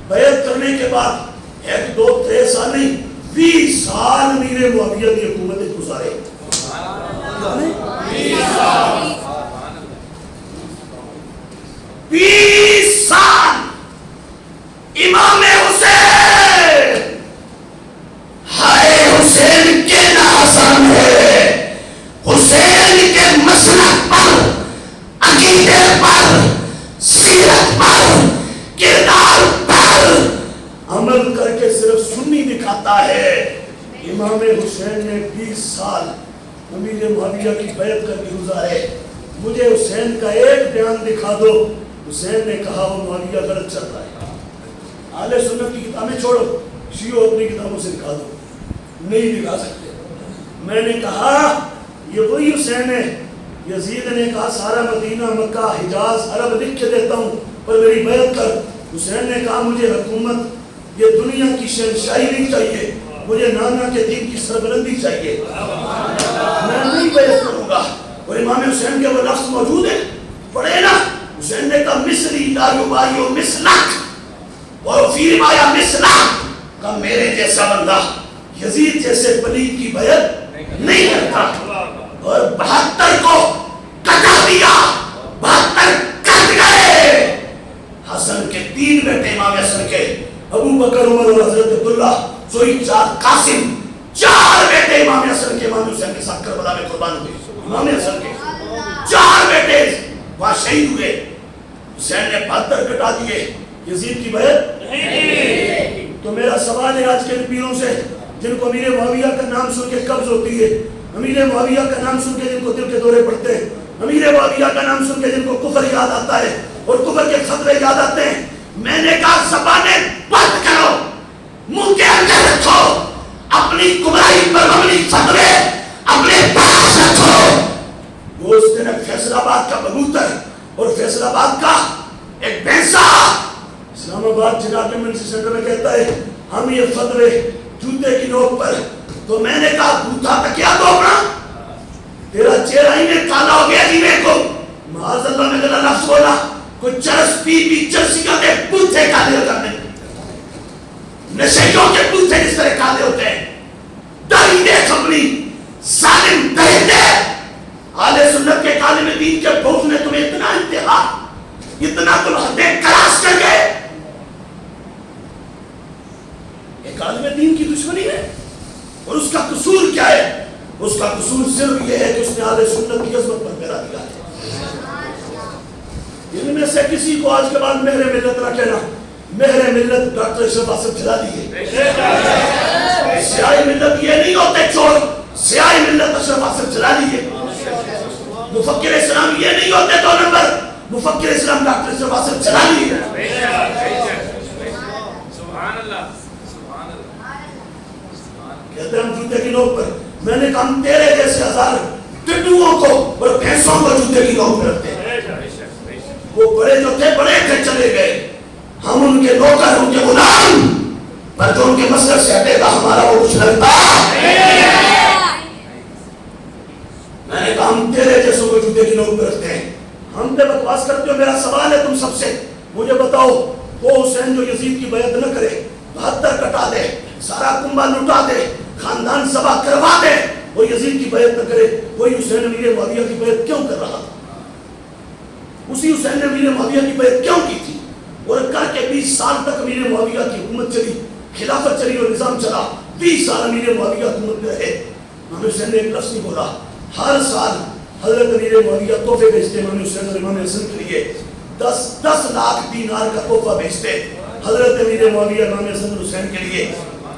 بیعت کرنے کے بعد 1 2 3 سال نہیں 20 سال امیر معاویہ کی حکومت گزارے. 20 سال امام حسین. ہائے حسین کے ناسان ہے، حسین کے مسلک پر، عقیدے پر، سیرت پر، کردار پر عمل کر کے صرف سنی دکھاتا ہے. امام حسین نے 20 سال امیر معاویہ کی بیعت کر کے گزارے. مجھے حسین کا ایک بیان دکھا دو. حسین نے کہا وہ معاویہ غلط چل رہا ہے. اہل سنت کی کتابیں چھوڑو، شیعہ اپنی کتابوں سے دکھا دو. نہیں دکھا سکتے. میں نے کہا یہ وہی حسین ہے. یزید نے کہا سارا مدینہ مکہ حجاز عرب لکھ کے دیتا ہوں پر میری بیعت کر. حسین نے کہا مجھے حکومت یہ دنیا کی شہنشاہی نہیں چاہیے، مجھے نانا کے دین کی سربلندی چاہیے، میں نہیں بیعت کروں گا. اور امام حسین کے وہ لفظ موجود ہیں، پڑھے نا. حسین نے کہا مصری لا یبایع مثلک اور فی روایہ مثلک، کہ میرے جیسا بندہ یزید جیسے پلید کی بیعت نہیں کرتا. اور 72 کو کٹا دیا، 72 کٹ گئے. حسن کے 3 بیٹے امام حسن کے، ابو بکر عمر اور حضرت عبداللہ، سوئی 4 قاسم، 4 بیٹے امام حسن کے امام حسین کے ساتھ کربلا میں قربان ہوئے. امام حسن کے 4 بیٹے وہاں شہید ہوئے. حسین نے 72 کٹا دیے. یزید کی بیعت نہیں. تو میرا سوال ہے آج کے پیروں سے جن کو امیر معاویہ کا نام سن کے قبض ہوتی ہے، امیر معاویہ کا نام سن کے جن کو دل کے دورے پڑتے ہیں، امیر معاویہ کا نام سن کے جن کو کفر یاد آتا ہے اور کفر کے خطرے یاد آتے ہیں، میں نے کہا زبانیں بند کرو، منہ کے اندر رکھو، اپنی گمراہی پر مبنی خطرے اپنے پاس رکھو. وہ اس دن فیصل آباد کا کبوتر اور فیصل آباد کا ایک بھینسا اسلام آباد جناب منسی سینٹر میں کہتا ہے ہم یہ فتوے جوتے کی نوک پر. تو میں نے کہا بوتھا تکیا دو اپنا، تیرا چہرہ ہی میں کالا ہو گیا جی. میں کو معاذ اللہ میں غلط لفظ بولا، کوئی چرس پی پی چرسیوں کے بوتھے کالے ہو جاتے ہیں، نشیوں کے بوتھے کس طرح کالے ہوتے ہیں. دائی دیکھ اپنی ظالم درندے. اہل سنت کے کالم دین کے بغض نے تمہیں اتنا انتہا، اتنا تم حدیں کراس کر گئے. ایک عالم دین کی دشمنی ہے اور اس کا قصور کیا ہے؟ اس کا قصور صرف یہ ہے کہ اس نے اہل سنت کی عظمت پر پیرا دیا ہے. ان میں سے کسی کو آج کے بعد مہر ملت نہ کہنا. مہر ملت ڈاکٹر اشرف آصف جلا دیے. سیاہ ملت یہ نہیں ہوتے چور، سیاہ ملت اشرف آصف جلا دیے. مفکر اسلام یہ نہیں ہوتے 2 نمبر، مفکر اسلام ڈاکٹر اشرف آصف جلا دیے. کہتے ہیں ہم جوتے کی نوک پر. میں نے کہا ہم تیرے جیسے 1000 ٹڈوؤں کو اور بھینسوں کو جوتے کی نوک پر رکھتے ہیں. وہ بڑے جو تھے بڑے تھے چلے گئے، ہم ان کے نوکر ان کے غلام، پر جو ان کے مسلک سے ہٹے گا ہمارا وہ کچھ لگتا. میں نے کہا ہم تیرے جیسوں کو جوتے کی نوک پر رکھتے ہیں. ہم پہ بکواس کرتے ہو. میرا سوال ہے تم سب سے، مجھے بتاؤ وہ حسین جو یزید کی بیعت نہ کرے، 72 کٹا دے، سارا کنبہ لٹا دے، خاندان ذبح کروا دے، وہ یزید کی بیعت نہ کرے، وہی حسین امیر معاویہ کی بیعت کیوں کر رہا تھا؟ اسی حسین نے امیر معاویہ کی بیعت کیوں کی تھی؟ اور کر کے 20 سال تک امیر معاویہ کی حکومت چلی، خلافت چلی اور نظام چلا. 20 سال امیر معاویہ حکومت میں رہے. امام حسین نے ایک لفظ نہیں بولا. ہر سال حضرت امیر معاویہ تحفے بھیجتے امام حسین اور امام حسن کے لیے. 10 لاکھ دینار کا تحفہ بھیجتے حضرت امیر معاویہ امام حسن اور حسین کے لیے.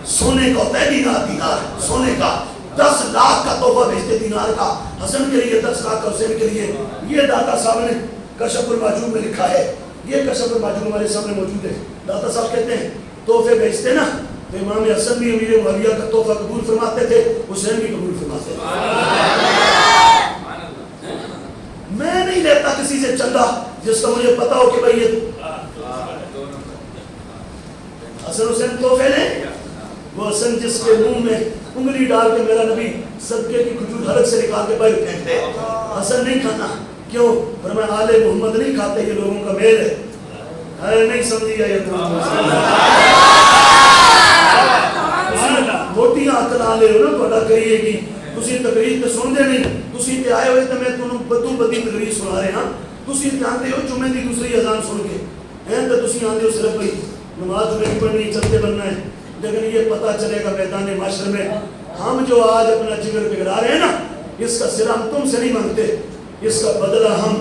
سونے کا ہوتا ہے دینار سونے کا. 10 لاکھ کا تحفہ بھیجتے دینار کا حسن کے لیے، 10 لاکھ کا حسین کے لیے. یہ داتا صاحب نے کشف المحجوب میں لکھا ہے، یہ کشف باجو ہمارے سامنے موجود ہے. داتا صاحب کہتے ہیں تحفے بیچتے نا تو امام حسن بھی امیر معاویہ کا تحفہ قبول فرماتے تھے, حسین بھی قبول فرماتے تھے. میں نہیں لیتا کسی سے چندہ جس کا مجھے پتا ہو کہ بھائی یہ حسن حسین تحفے لیں. وہ حسن جس کے منہ میں انگلی ڈال کے میرا نبی صدقے کی کھجور حلق سے نکال کے باہر پھینکتے, حسن نہیں کھانا. کیوں؟ فرمایا آل محمد نہیں کھاتے, یہ لوگوں کا میل ہے. ارے نہیں سمجھیا یہ تو موٹیاں اکلا لے ہو نا تو کریے گی. تسی تقریر تے سن دے نہیں, تسی تے آئے ہوئے تے میں تنوں بدو بدی تقریر سنا رہے ہاں. تسی تے آندے ہو جمعے دی دوسری اذان سن کے ہیں تے تسی آندے ہو صرف بھائی نماز جمعے کی پڑھنی چلتے بننا ہے. لیکن یہ پتہ چلے گا میدان معاشر میں ہم جو آج اپنا جگر بگڑا رہے ہیں نا, اس کا سر ہم تم سے نہیں مانگتے, اس کا بدلہ ہم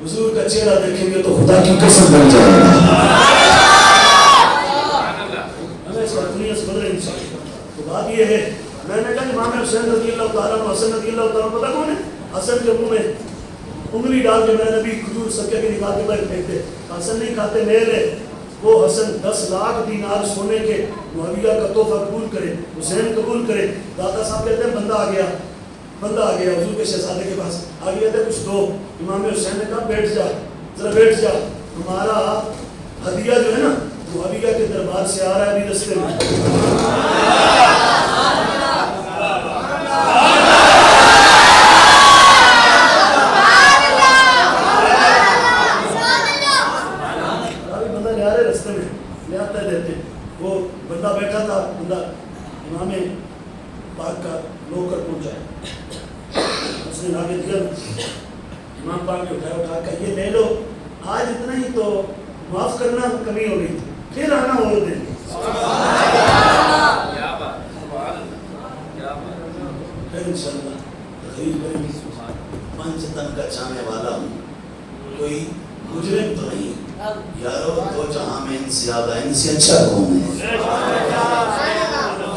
حضور کا چہرہ دیکھیں گے تو خدا کی قسم بن جائے گا. ہمیں اس کا دنیا سے بدلے انشاءاللہ. تو بات یہ ہے, میں نے کہا امام حسین رضی اللہ تعالیٰ عنہ, حسن رضی اللہ تعالیٰ عنہ پتہ کون ہے؟ حسن کے منہ میں انگلی ڈال کے میرے نبی کھجور صدقے کی نکال کے باہر پھینکتے. حسن نہیں کھاتے, میل ہے. وہ حسن 10 لاکھ دینار سونے کے معاویہ کا تحفہ قبول کرے, حسین قبول کرے. داتا صاحب کہتے ہیں بندہ آ گیا حضور کے شہزادے کے پاس آ گیا تھا کچھ دو. امام حسین نے کہا بیٹھ جا, ذرا بیٹھ جا, ہمارا ہدیہ جو ہے نا معاویہ کے دربار سے آ رہا ہے ابھی رستے میں. وہ بندہ بیٹھا تھا, بندہ امام پاک کا نوکر پہنچا, اس نے لا کے دیا. امام پاک نے اٹھا کہ یہ لے لو, آج اتنا ہی تو معاف کرنا کمی ہو گئی, پھر آنا اور دیں گے. پھر انشاءاللہ تقریر کریں گے. 5 تن کا چاہنے والا ہوں, کوئی مجرم تو نہیں یارو. دو جہاں میں ان سے زیادہ ان سے اچھا کون ہے؟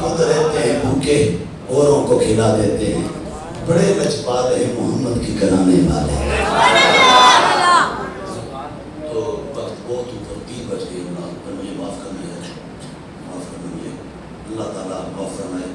خود رہتے ہیں بھوکے, اوروں کو کھلا دیتے ہیں, بڑے لجپال ہیں محمد کی کرانے والے. تو وقت بہت اوپر 3 بج گئے, مجھے معاف کرنا ہے, معاف کرنا مجھے اللہ تعالیٰ معاف فرمائے.